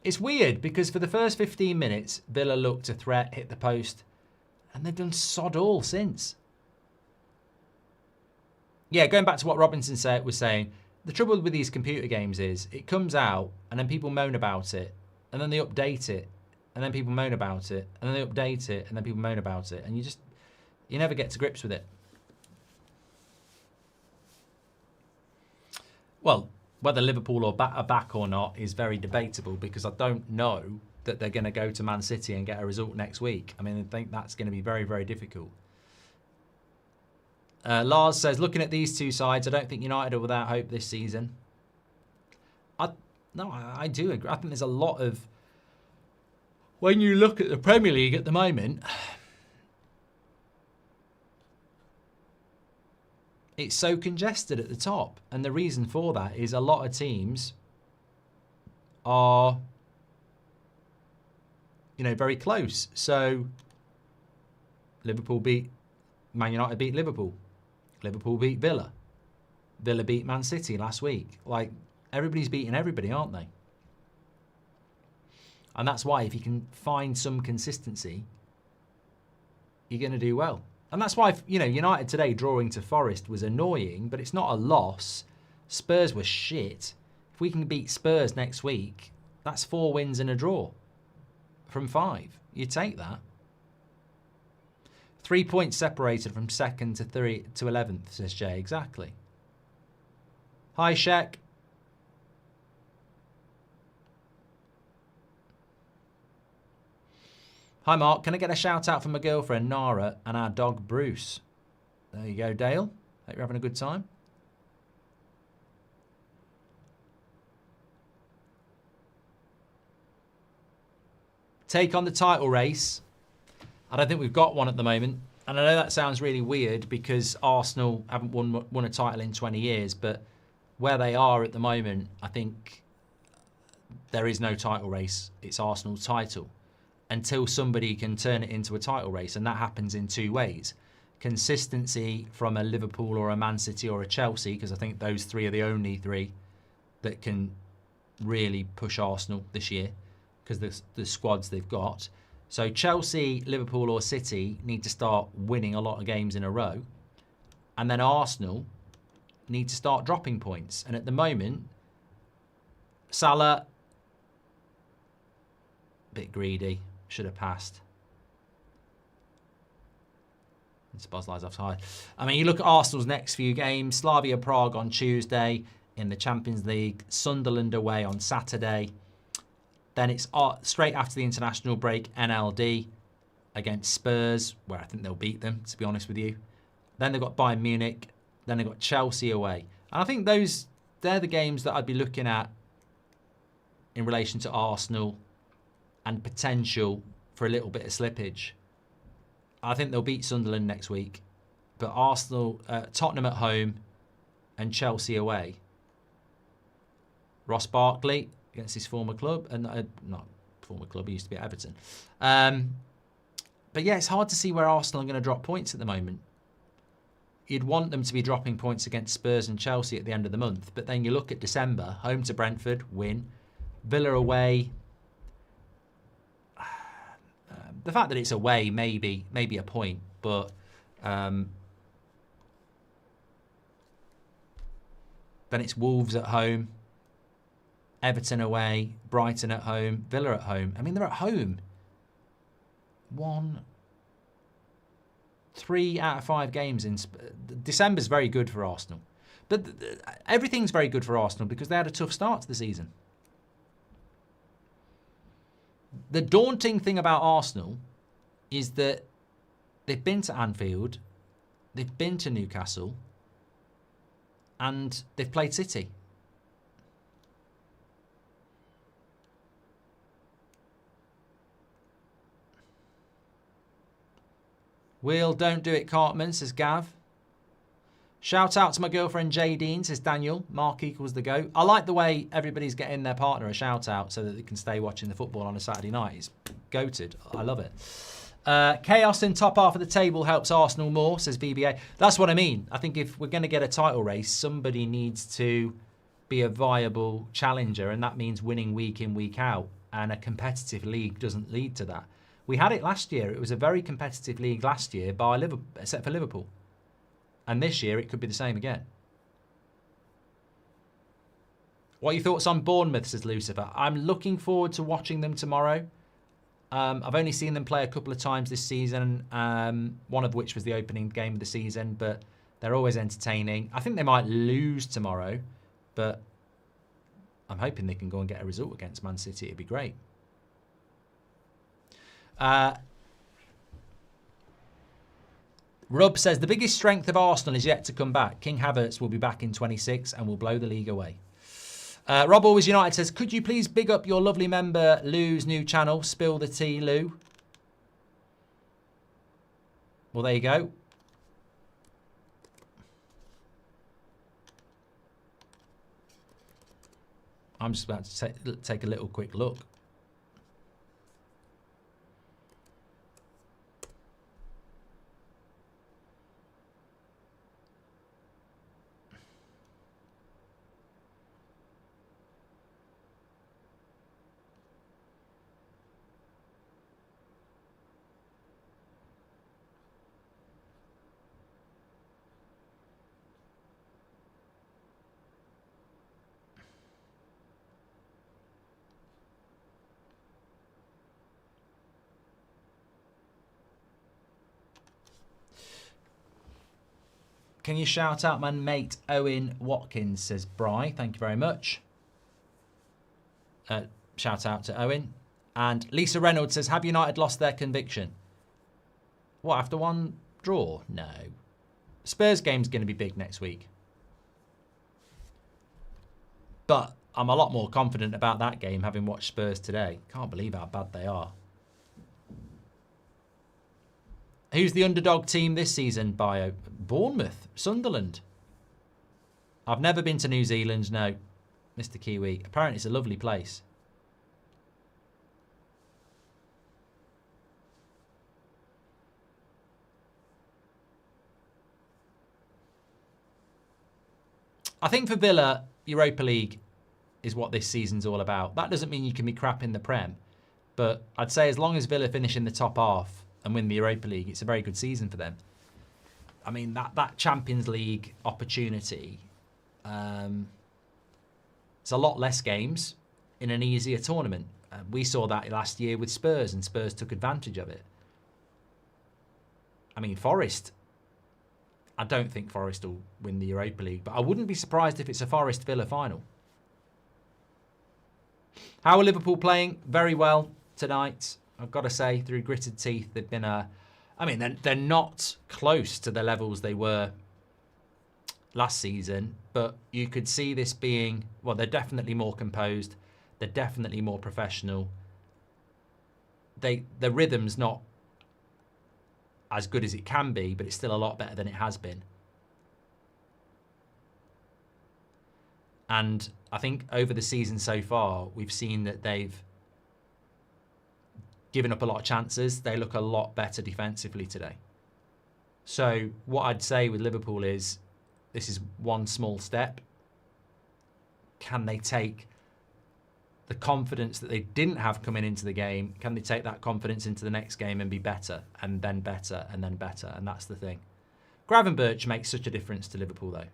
It's weird because for the first 15 minutes, Villa looked a threat, hit the post, and they've done sod all since. Yeah, going back to what Robinson was saying, the trouble with these computer games is it comes out and then people moan about it, and then they update it, and then people moan about it, and then they update it, and then people moan about it, and you never get to grips with it. Well, whether Liverpool are back or not is very debatable, because I don't know that they're going to go to Man City and get a result next week. I mean, I think that's going to be very, very difficult. Lars says, looking at these two sides, I don't think United are without hope this season. I do agree. I think there's a lot of... When you look at the Premier League at the moment, it's so congested at the top. And the reason for that is a lot of teams are, very close. So Liverpool beat Man United, beat Liverpool. Liverpool beat Villa. Villa beat Man City last week. Like, everybody's beating everybody, aren't they? And that's why if you can find some consistency, you're going to do well. And that's why, United today drawing to Forest was annoying, but it's not a loss. Spurs were shit. If we can beat Spurs next week, that's 4 wins and a draw from 5. You take that. 3 points separated from 2nd to 11th, says Jay. Exactly. Hi, Shek. Hi, Mark. Can I get a shout out from my girlfriend, Nara, and our dog, Bruce? There you go, Dale. Hope you're having a good time. Take on the title race. I don't think we've got one at the moment. And I know that sounds really weird because Arsenal haven't won a title in 20 years, but where they are at the moment, I think there is no title race. It's Arsenal's title. Until somebody can turn it into a title race, and that happens in 2 ways. Consistency from a Liverpool or a Man City or a Chelsea, because I think those 3 are the only 3 that can really push Arsenal this year, because the squads they've got. So Chelsea, Liverpool or City need to start winning a lot of games in a row, and then Arsenal need to start dropping points. And at the moment, Salah, a bit greedy. Should have passed. Szoboszlai's offside. I mean, you look at Arsenal's next few games. Slavia Prague on Tuesday in the Champions League. Sunderland away on Saturday. Then it's straight after the international break, NLD against Spurs, where I think they'll beat them, to be honest with you. Then they've got Bayern Munich. Then they've got Chelsea away. And I think those they're the games that I'd be looking at in relation to Arsenal and potential for a little bit of slippage. I think they'll beat Sunderland next week, but Arsenal, Tottenham at home and Chelsea away. Ross Barkley against his former club, and not former club, he used to be at Everton. But yeah, it's hard to see where Arsenal are going to drop points at the moment. You'd want them to be dropping points against Spurs and Chelsea at the end of the month, but then you look at December, home to Brentford, win. Villa away. The fact that it's away, maybe a point, but then it's Wolves at home, Everton away, Brighton at home, Villa at home. I mean, they're at home. 3 out of 5 games in December's very good for Arsenal, but everything's very good for Arsenal because they had a tough start to the season. The daunting thing about Arsenal is that they've been to Anfield, they've been to Newcastle, and they've played City. Wheel, don't do it, Cartman, says Gav. Shout out to my girlfriend Jadine, says Daniel. Mark equals the GOAT. I like the way everybody's getting their partner a shout out so that they can stay watching the football on a Saturday night. It's goated. I love it. Chaos in top half of the table helps Arsenal more, says VBA. That's what I mean. I think if we're going to get a title race, somebody needs to be a viable challenger, and that means winning week in, week out. And a competitive league doesn't lead to that. We had it last year. It was a very competitive league last year, by Liverpool, except for Liverpool. And this year, it could be the same again. What are your thoughts on Bournemouth, says Lucifer? I'm looking forward to watching them tomorrow. I've only seen them play a couple of times this season, one of which was the opening game of the season, but they're always entertaining. I think they might lose tomorrow, but I'm hoping they can go and get a result against Man City. It'd be great. Rub says, the biggest strength of Arsenal is yet to come back. King Havertz will be back in 26 and will blow the league away. Rob Always United says, could you please big up your lovely member Lou's new channel? Spill the tea, Lou. Well, there you go. I'm just about to take a little quick look. Can you shout out my mate Owen Watkins, says Bry. Thank you very much. Shout out to Owen. And Lisa Reynolds says, have United lost their conviction? What, after one draw? No. Spurs game's going to be big next week. But I'm a lot more confident about that game having watched Spurs today. Can't believe how bad they are. Who's the underdog team this season, Bio? Bournemouth, Sunderland. I've never been to New Zealand, no. Mr. Kiwi. Apparently it's a lovely place. I think for Villa, Europa League is what this season's all about. That doesn't mean you can be crap in the Prem. But I'd say as long as Villa finish in the top half and win the Europa League, it's a very good season for them. I mean, that Champions League opportunity, it's a lot less games in an easier tournament. We saw that last year with Spurs, and Spurs took advantage of it. I mean, Forest, I don't think Forest will win the Europa League, but I wouldn't be surprised if it's a Forest Villa final. How are Liverpool playing? Very well tonight. I've got to say, through gritted teeth, they've been I mean, they're not close to the levels they were last season, but you could see this being, well, they're definitely more composed. They're definitely more professional. The rhythm's not as good as it can be, but it's still a lot better than it has been. And I think over the season so far, we've seen that they've given up a lot of chances. They look a lot better defensively today. So what I'd say with Liverpool is, this is one small step. Can they take the confidence that they didn't have coming into the game? Can they take that confidence into the next game and be better, and then better, and then better? And that's the thing. Gravenberch makes such a difference to Liverpool, though.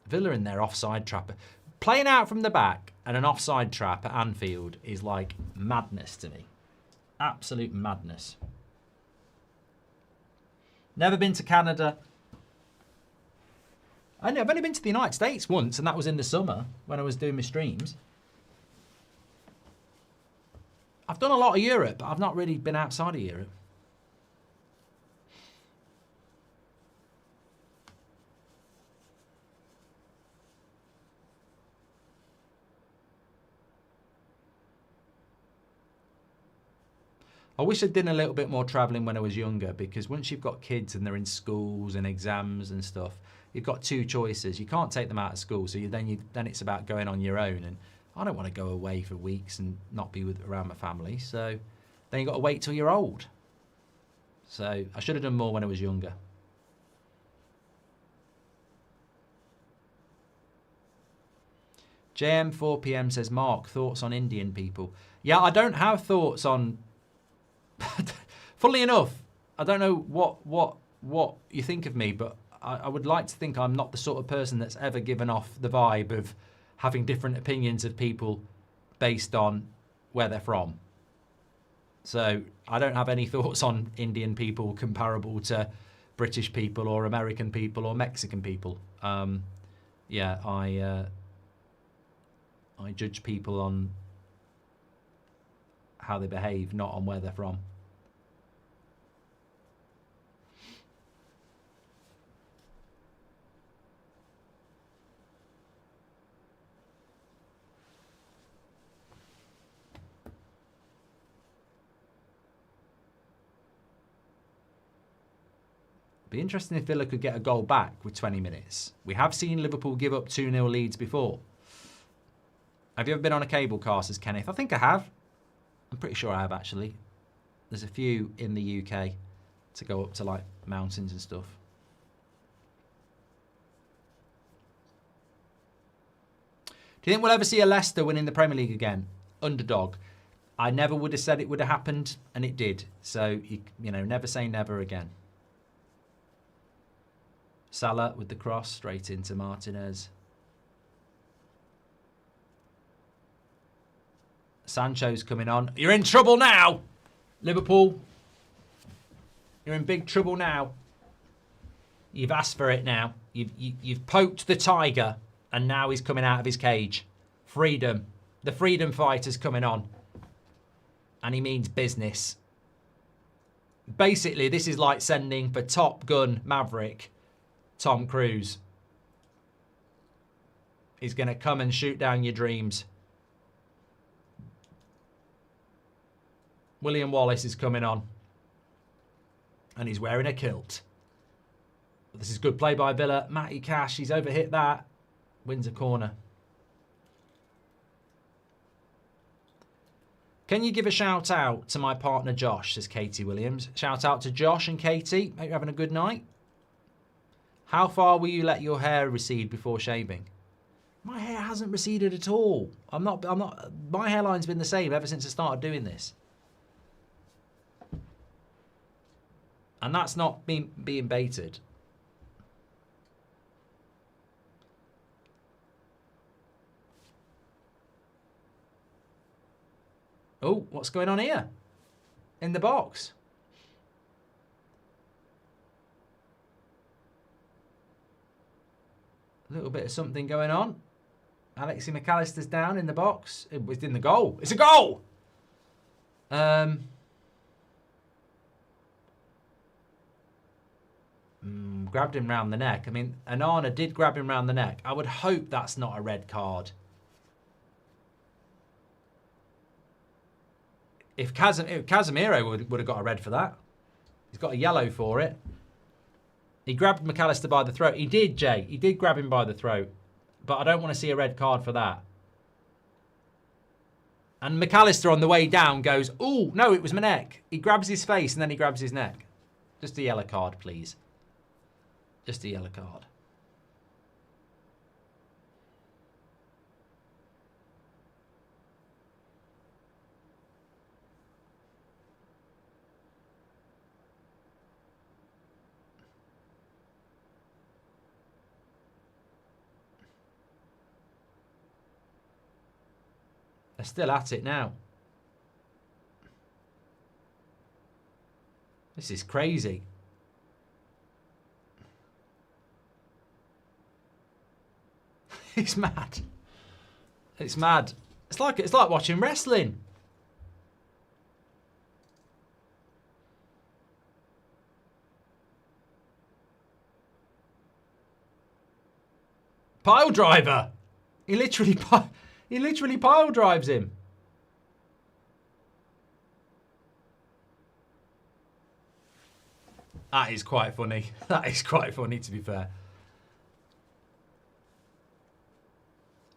Villa in their offside trap. Playing out from the back and an offside trap at Anfield is like madness to me. Absolute madness. Never been to Canada. I've only been to the United States once, and that was in the summer when I was doing my streams. I've done a lot of Europe, but I've not really been outside of Europe. I wish I'd done a little bit more travelling when I was younger, because once you've got kids and they're in schools and exams and stuff, you've got two choices. You can't take them out of school, so then it's about going on your own. And I don't want to go away for weeks and not be around my family. So then you've got to wait till you're old. So I should have done more when I was younger. JM 4pm says, Mark, thoughts on Indian people? Yeah, I don't have thoughts on... Funnily enough, I don't know what you think of me, but I would like to think I'm not the sort of person that's ever given off the vibe of having different opinions of people based on where they're from. So I don't have any thoughts on Indian people comparable to British people or American people or Mexican people. Yeah, I judge people on how they behave, not on where they're from. Be interesting if Villa could get a goal back with 20 minutes. We have seen Liverpool give up 2-0 leads before. Have you ever been on a cable car, says Kenneth? I think I have. I'm pretty sure I have, actually. There's a few in the UK to go up to, like, mountains and stuff. Do you think we'll ever see a Leicester winning the Premier League again? Underdog. I never would have said it would have happened, and it did. So, you know, never say never again. Salah with the cross straight into Martinez. Sancho's coming on. You're in trouble now, Liverpool. You're in big trouble now. You've asked for it now. You've poked the tiger, and now he's coming out of his cage. Freedom. The freedom fighter's coming on. And he means business. Basically, this is like sending for Top Gun Maverick Tom Cruise. He's going to come and shoot down your dreams. William Wallace is coming on. And he's wearing a kilt. This is good play by Villa. Matty Cash, he's overhit that. Wins a corner. Can you give a shout out to my partner Josh, says Katie Williams. Shout out to Josh and Katie. Hope you're having a good night. How far will you let your hair recede before shaving? My hair hasn't receded at all. I'm not, my hairline's been the same ever since I started doing this. And that's not being baited. Oh, what's going on here? In the box. A little bit of something going on. Alexi McAllister's down in the box. It was in the goal. It's a goal! grabbed him round the neck. I mean, Anana did grab him round the neck. I would hope that's not a red card. If Casemiro would have got a red for that. He's got a yellow for it. He grabbed McAllister by the throat. He did, Jay. He did grab him by the throat. But I don't want to see a red card for that. And McAllister on the way down goes, oh, no, it was my neck. He grabs his face and then he grabs his neck. Just a yellow card, please. Just a yellow card. They're still at it now. This is crazy. It's mad. It's mad. It's like watching wrestling. Pile driver. He literally pile drives him. That is quite funny. That is quite funny, to be fair.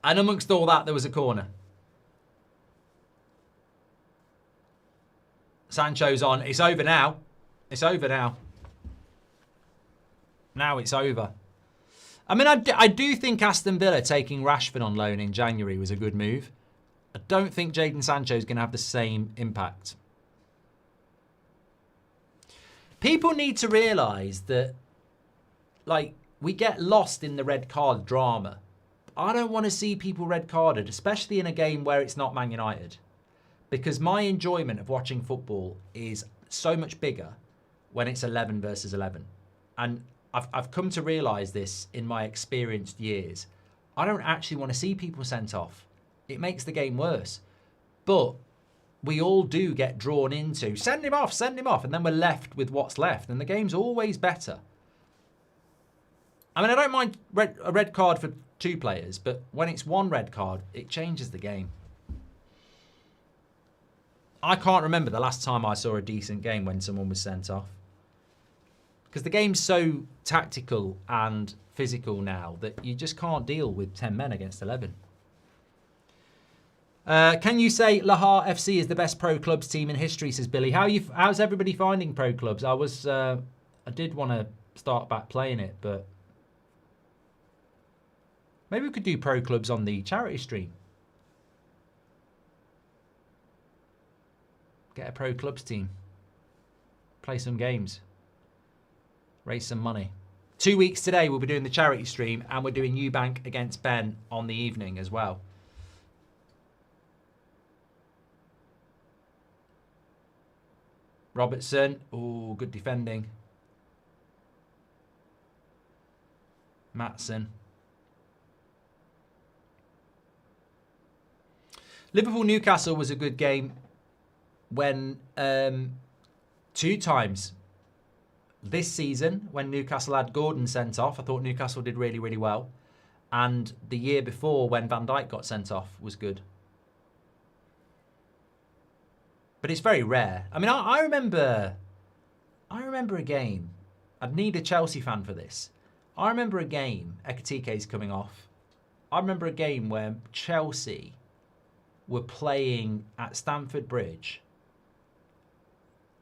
And amongst all that, there was a corner. Sancho's on. It's over now. It's over now. Now it's over. I mean, I do think Aston Villa taking Rashford on loan in January was a good move. I don't think Jadon Sancho is going to have the same impact. People need to realise that, like, we get lost in the red card drama. I don't want to see people red carded, especially in a game where it's not Man United. Because my enjoyment of watching football is so much bigger when it's 11 versus 11. And I've come to realise this in my experienced years. I don't actually want to see people sent off. It makes the game worse. But we all do get drawn into, send him off, and then we're left with what's left. And the game's always better. I mean, I don't mind a red card for 2 players, but when it's 1 red card, it changes the game. I can't remember the last time I saw a decent game when someone was sent off. Because the game's so tactical and physical now that you just can't deal with 10 men against 11. Can you say Lahar FC is the best pro clubs team in history, says Billy. How's everybody finding pro clubs? I did want to start back playing it, but maybe we could do pro clubs on the charity stream. Get a pro clubs team. Play some games. Raise some money. 2 weeks today, we'll be doing the charity stream, and we're doing Eubank against Ben on the evening as well. Robertson. Oh, good defending. Maatson. Liverpool-Newcastle was a good game when 2 times this season when Newcastle had Gordon sent off. I thought Newcastle did really, really well. And the year before when Van Dijk got sent off was good. But it's very rare. I mean, I remember a game. I'd need a Chelsea fan for this. I remember a game, Ekatike's coming off. I remember a game where Chelsea were playing at Stamford Bridge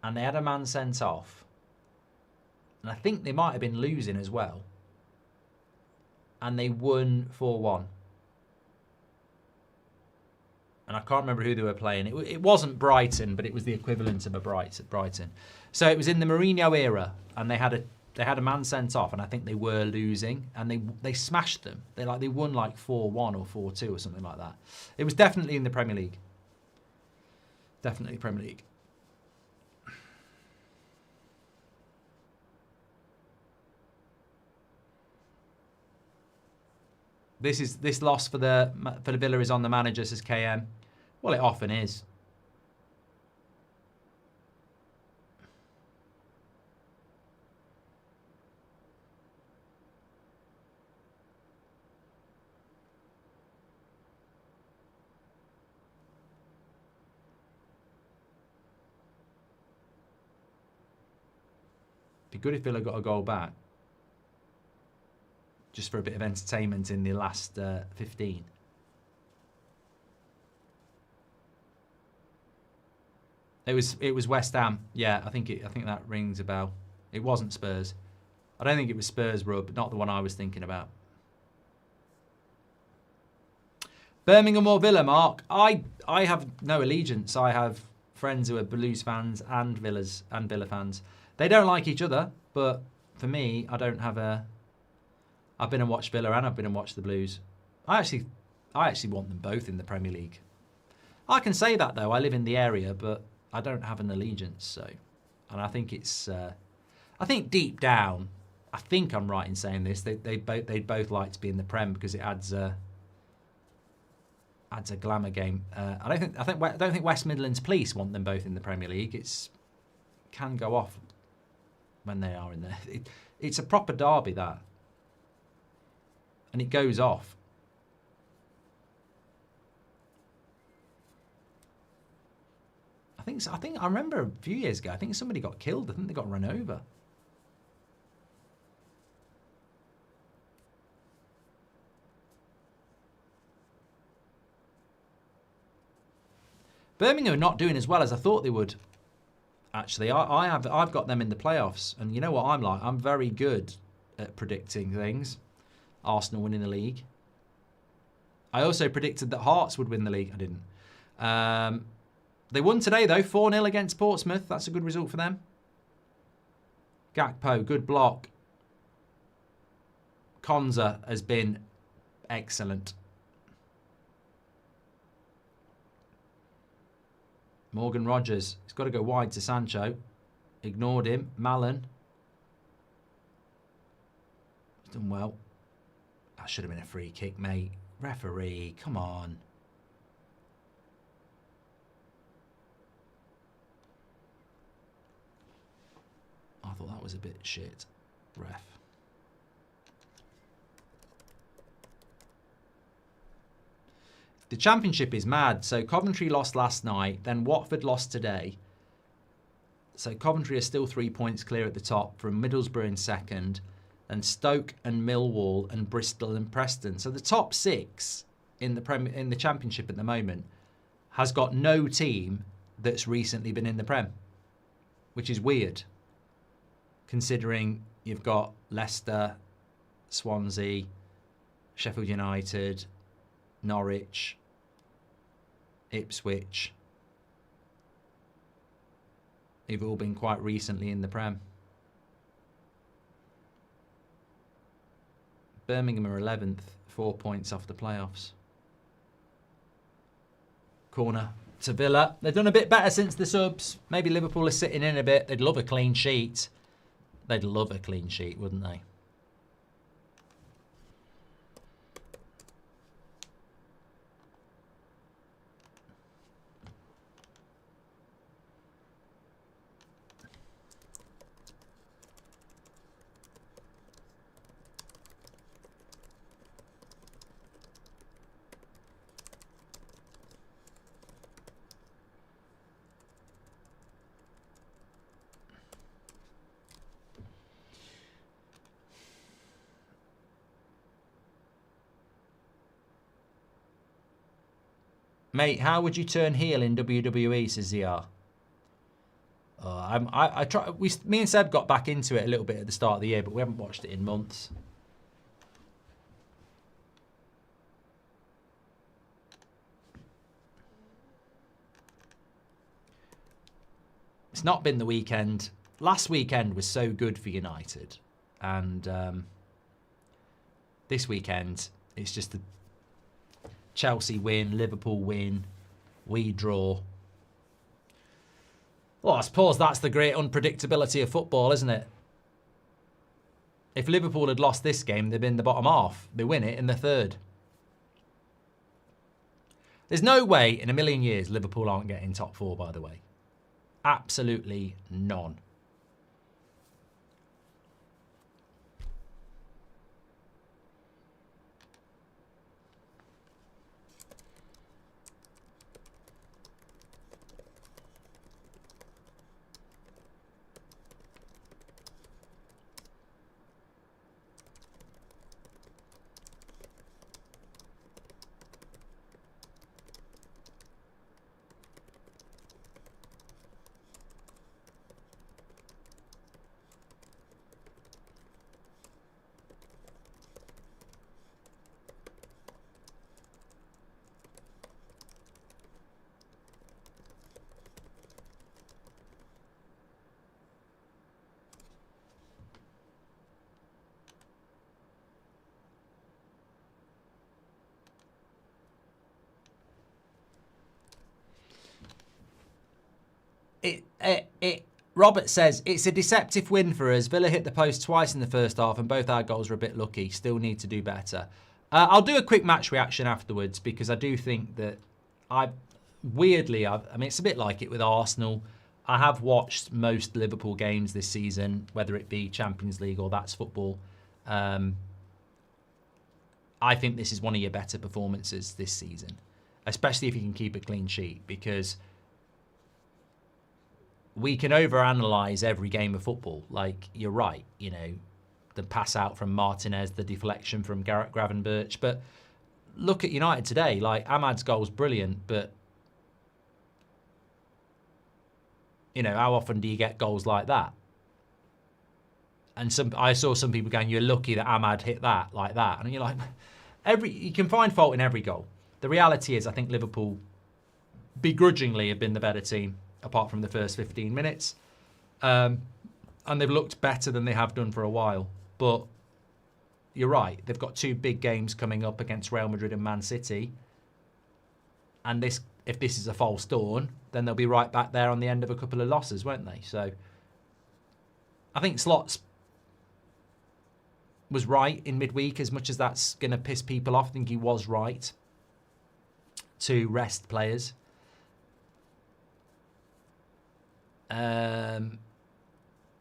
and they had a man sent off. And I think they might have been losing as well. And they won 4-1. And I can't remember who they were playing. It wasn't Brighton, but it was the equivalent of a Brighton. So it was in the Mourinho era, and they had a man sent off, and I think they were losing, and they smashed them. They won like 4-1 or 4-2 or something like that. It was definitely in the Premier League. Definitely Premier League. This loss for the Villa is on the manager, says KM. Well, it often is. good if Villa got a goal back. Just for a bit of entertainment in the last 15. It was West Ham. Yeah, I think that rings a bell. It wasn't Spurs. I don't think it was Spurs, Rub, not the one I was thinking about. Birmingham or Villa, Mark? I have no allegiance. I have friends who are Blues fans and Villa fans. They don't like each other, but for me, I don't have a. I've been and watched Villa and I've been and watched the Blues. I actually want them both in the Premier League. I can say that though. I live in the area, but I don't have an allegiance. So, and I think it's. I think deep down, I think I'm right in saying this. They'd both like to be in the Prem because it adds a glamour game. I don't think West Midlands Police want them both in the Premier League. It's can go off when they are in there. It's a proper derby, that. And it goes off. I remember a few years ago, I think somebody got killed. I think they got run over. Birmingham are not doing as well as I thought they would. Actually, I've got them in the playoffs, and you know what I'm like? I'm very good at predicting things. Arsenal winning the league. I also predicted that Hearts would win the league. I didn't. They won today, though. 4-0 against Portsmouth. That's a good result for them. Gakpo, good block. Konza has been excellent. Morgan Rogers. He's got to go wide to Sancho. Ignored him. Mallon. He's done well. That should have been a free kick, mate. Referee, come on. I thought that was a bit shit. Ref. The Championship is mad. So Coventry lost last night. Then Watford lost today. So Coventry are still 3 points clear at the top from Middlesbrough in second. And Stoke and Millwall and Bristol and Preston. So the top 6 in the Championship at the moment has got no team that's recently been in the Prem, which is weird, considering you've got Leicester, Swansea, Sheffield United, Norwich, Ipswich. They've all been quite recently in the Prem. Birmingham are 11th, 4 points off the playoffs. Corner to Villa. They've done a bit better since the subs. Maybe Liverpool are sitting in a bit. They'd love a clean sheet. They'd love a clean sheet, wouldn't they? Mate, how would you turn heel in WWE, says ZR? I try. Me and Seb got back into it a little bit at the start of the year, but we haven't watched it in months. It's not been the weekend. Last weekend was so good for United, and this weekend it's just the Chelsea win, Liverpool win, we draw. Well, I suppose that's the great unpredictability of football, isn't it? If Liverpool had lost this game, they'd been in the bottom half. They win it in the third. There's no way in a million years Liverpool aren't getting top 4, by the way. Absolutely none. Robert says, it's a deceptive win for us. Villa hit the post twice in the first half and both our goals were a bit lucky. Still need to do better. I'll do a quick match reaction afterwards because I do think that I mean, it's a bit like it with Arsenal. I have watched most Liverpool games this season, whether it be Champions League or That's Football. I think this is one of your better performances this season, especially if you can keep a clean sheet, because we can overanalyze every game of football. Like, you're right, you know, the pass out from Martinez, the deflection from Gravenberch. But look at United today. Like, Ahmad's goal's brilliant, but, you know, how often do you get goals like that? And I saw some people going, you're lucky that Ahmad hit that like that. And you're like, you can find fault in every goal. The reality is, I think Liverpool begrudgingly have been the better team, apart from the first 15 minutes. And they've looked better than they have done for a while. But you're right. They've got two big games coming up against Real Madrid and Man City. And if this is a false dawn, then they'll be right back there on the end of a couple of losses, won't they? So I think Slots was right in midweek, as much as that's going to piss people off. I think he was right to rest players. But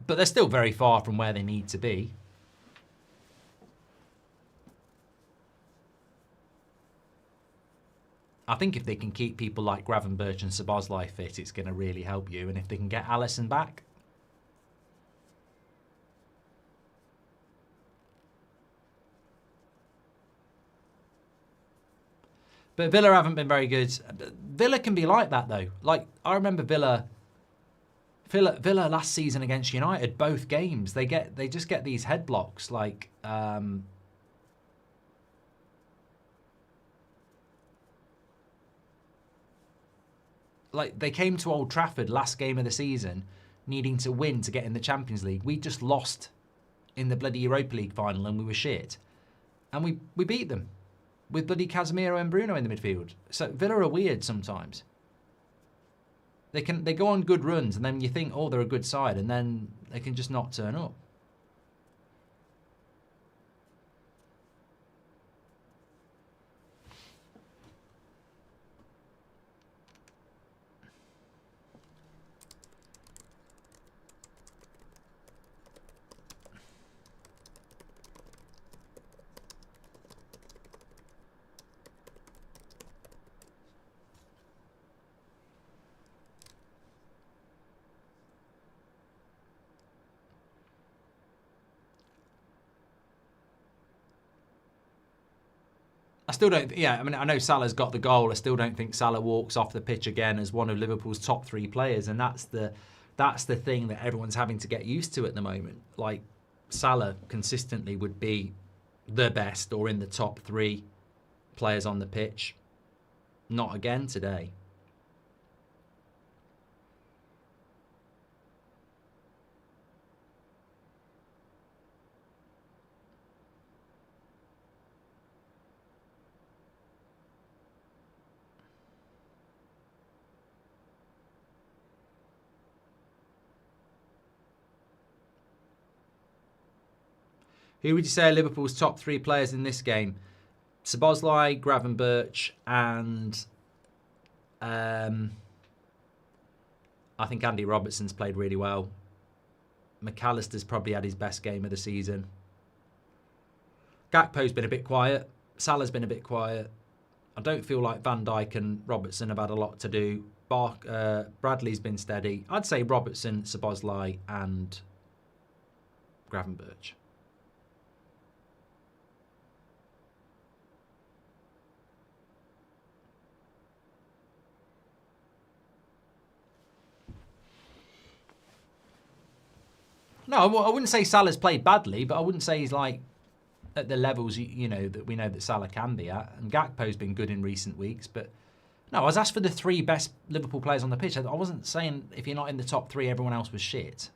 they're still very far from where they need to be. I think if they can keep people like Gravenberch and Szoboszlai fit, it's going to really help you. And if they can get Alisson back, but Villa haven't been very good. Villa can be like that though. Like, I remember Villa last season against United, both games, they just get these head blocks. Like, like they came to Old Trafford last game of the season needing to win to get in the Champions League. We just lost in the bloody Europa League final and we were shit. And we beat them with bloody Casemiro and Bruno in the midfield. So Villa are weird sometimes. They go on good runs and then you think, oh, they're a good side, and then they can just not turn up. I still don't. Yeah, I mean, I know Salah's got the goal. I still don't think Salah walks off the pitch again as one of Liverpool's top three players, and that's the thing that everyone's having to get used to at the moment. Like, Salah consistently would be the best or in the top three players on the pitch. Not again today. Who would you say are Liverpool's top three players in this game? Szoboszlai, Gravenberch, and I think Andy Robertson's played really well. McAllister's probably had his best game of the season. Gakpo's been a bit quiet. Salah's been a bit quiet. I don't feel like Van Dijk and Robertson have had a lot to do. Bradley's been steady. I'd say Robertson, Szoboszlai, and Gravenberch. No, I wouldn't say Salah's played badly, but I wouldn't say he's like at the levels you know that we know that Salah can be at. And Gakpo's been good in recent weeks, but no, I was asked for the three best Liverpool players on the pitch. I wasn't saying if you're not in the top three, everyone else was shit.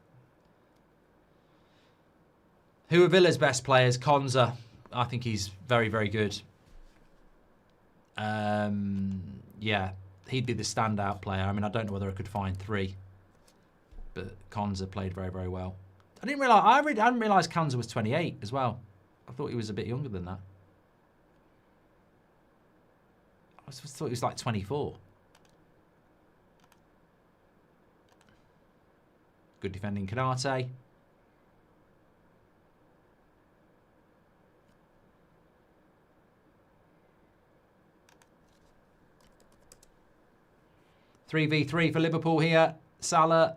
Who are Villa's best players? Konza, I think he's very, very good. Yeah, he'd be the standout player. I mean, I don't know whether I could find three. but Konza played very, very well. I didn't realise. I hadn't realised Konza was 28 as well. I thought he was a bit younger than that. I thought he was like 24. Good defending Kanate. Three v 3 for Liverpool here. Salah,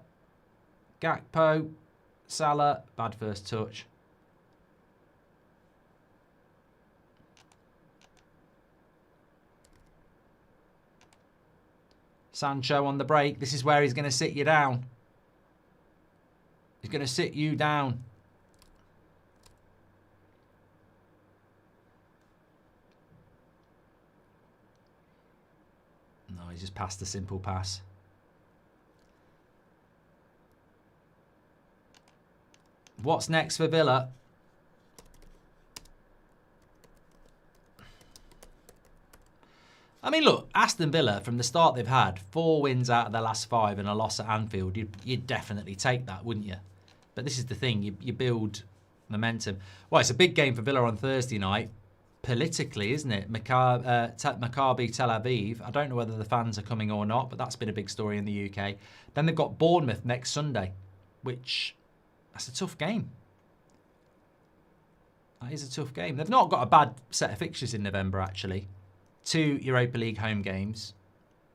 Gakpo, Salah. Bad first touch. Sancho on the break. This is where he's going to sit you down. He's going to sit you down. No, he just passed a simple pass. What's next for Villa? I mean, look, Aston Villa, from the start they've had, 4 wins out of their last 5 and a loss at Anfield. You'd definitely take that, wouldn't you? But this is the thing, you build momentum. Well, it's a big game for Villa on Thursday night, politically, isn't it? Maccabi Tel Aviv. I don't know whether the fans are coming or not, but that's been a big story in the UK. Then they've got Bournemouth next Sunday, which, that's a tough game. That is a tough game. They've not got a bad set of fixtures in November, actually. 2 Europa League home games,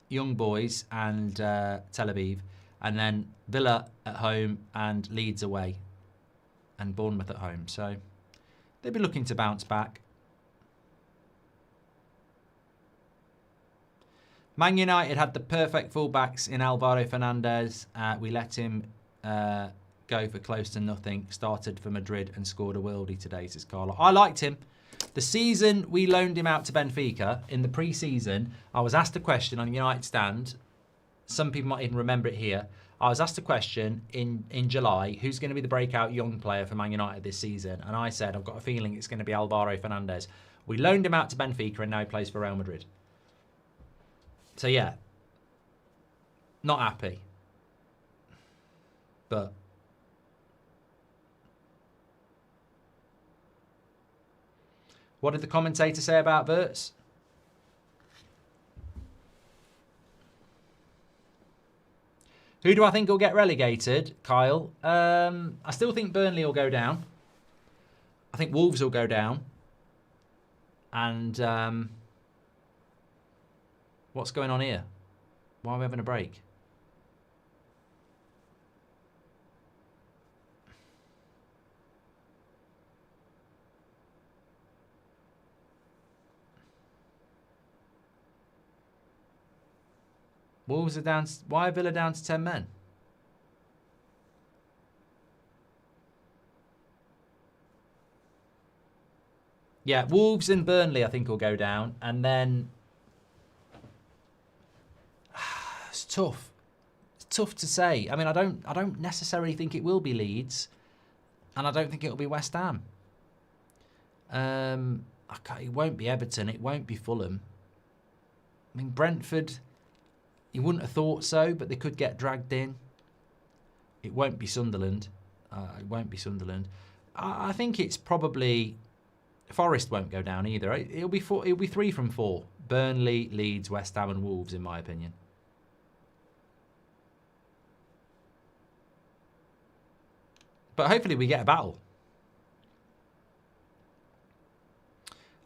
Young Boys and Tel Aviv, and then Villa at home and Leeds away, and Bournemouth at home. So they'll be looking to bounce back. Man United had the perfect fullbacks in Alvaro Fernandez. We let him go for close to nothing. Started for Madrid and scored a worldie today, says Carlo. I liked him. The season we loaned him out to Benfica, in the pre-season, I was asked a question on United Stand. Some people might even remember it here. I was asked a question in July, who's going to be the breakout young player for Man United this season? And I said, I've got a feeling it's going to be Alvaro Fernandez. We loaned him out to Benfica and now he plays for Real Madrid. So yeah, not happy. But what did the commentator say about Wirtz? Who do I think will get relegated, Kyle? I still think Burnley will go down. I think Wolves will go down. And what's going on here? Why are we having a break? Wolves are down. Why are Villa down to 10 men? Yeah, Wolves and Burnley I think will go down, and then it's tough. It's tough to say. I mean, I don't necessarily think it will be Leeds, and I don't think it'll be West Ham. It won't be Everton. It won't be Fulham. I mean, Brentford. You wouldn't have thought so, but they could get dragged in. It won't be Sunderland. It won't be Sunderland. I think it's probably Forest won't go down either. It'll be 3 from 4. Burnley, Leeds, West Ham, and Wolves, in my opinion. But hopefully we get a battle.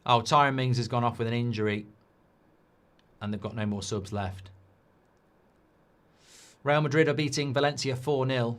Oh, Tyrone Mings has gone off with an injury, and they've got no more subs left. Real Madrid are beating Valencia 4-0.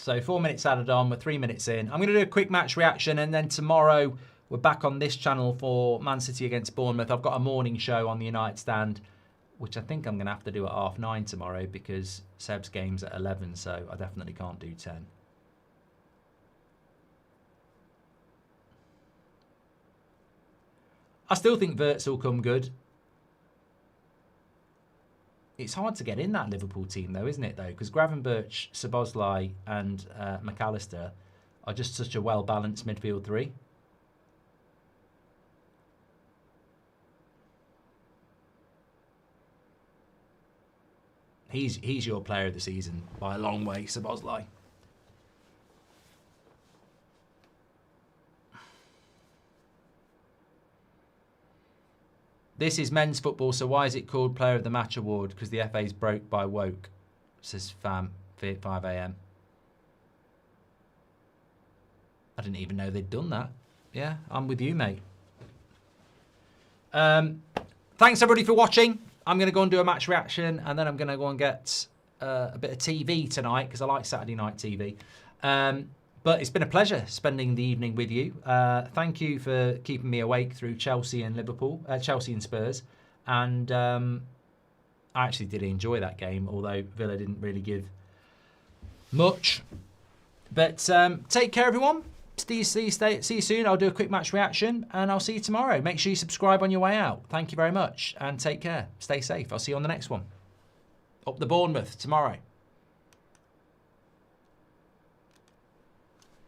So 4 minutes added on, we're 3 minutes in. I'm going to do a quick match reaction, and then tomorrow we're back on this channel for Man City against Bournemouth. I've got a morning show on the United Stand, which I think I'm going to have to do at 9:30 tomorrow because Seb's game's at 11, so I definitely can't do 10. I still think Wirtz will come good. It's hard to get in that Liverpool team, though, isn't it, though? Because Gravenberch, Szoboszlai and McAllister are just such a well-balanced midfield three. He's your player of the season by a long way, Szoboszlai. This is men's football, so why is it called Player of the Match Award? Because the FA's broke by woke, says Fam, 5 AM. I didn't even know they'd done that. Yeah, I'm with you, mate. Thanks, everybody, for watching. I'm going to go and do a match reaction, and then I'm going to go and get a bit of TV tonight, because I like Saturday night TV. But it's been a pleasure spending the evening with you. Thank you for keeping me awake through Chelsea and Liverpool, Chelsea and Spurs. And I actually did enjoy that game, although Villa didn't really give much. But take care, everyone. See you soon. I'll do a quick match reaction, and I'll see you tomorrow. Make sure you subscribe on your way out. Thank you very much, and take care. Stay safe. I'll see you on the next one. Up the Bournemouth tomorrow.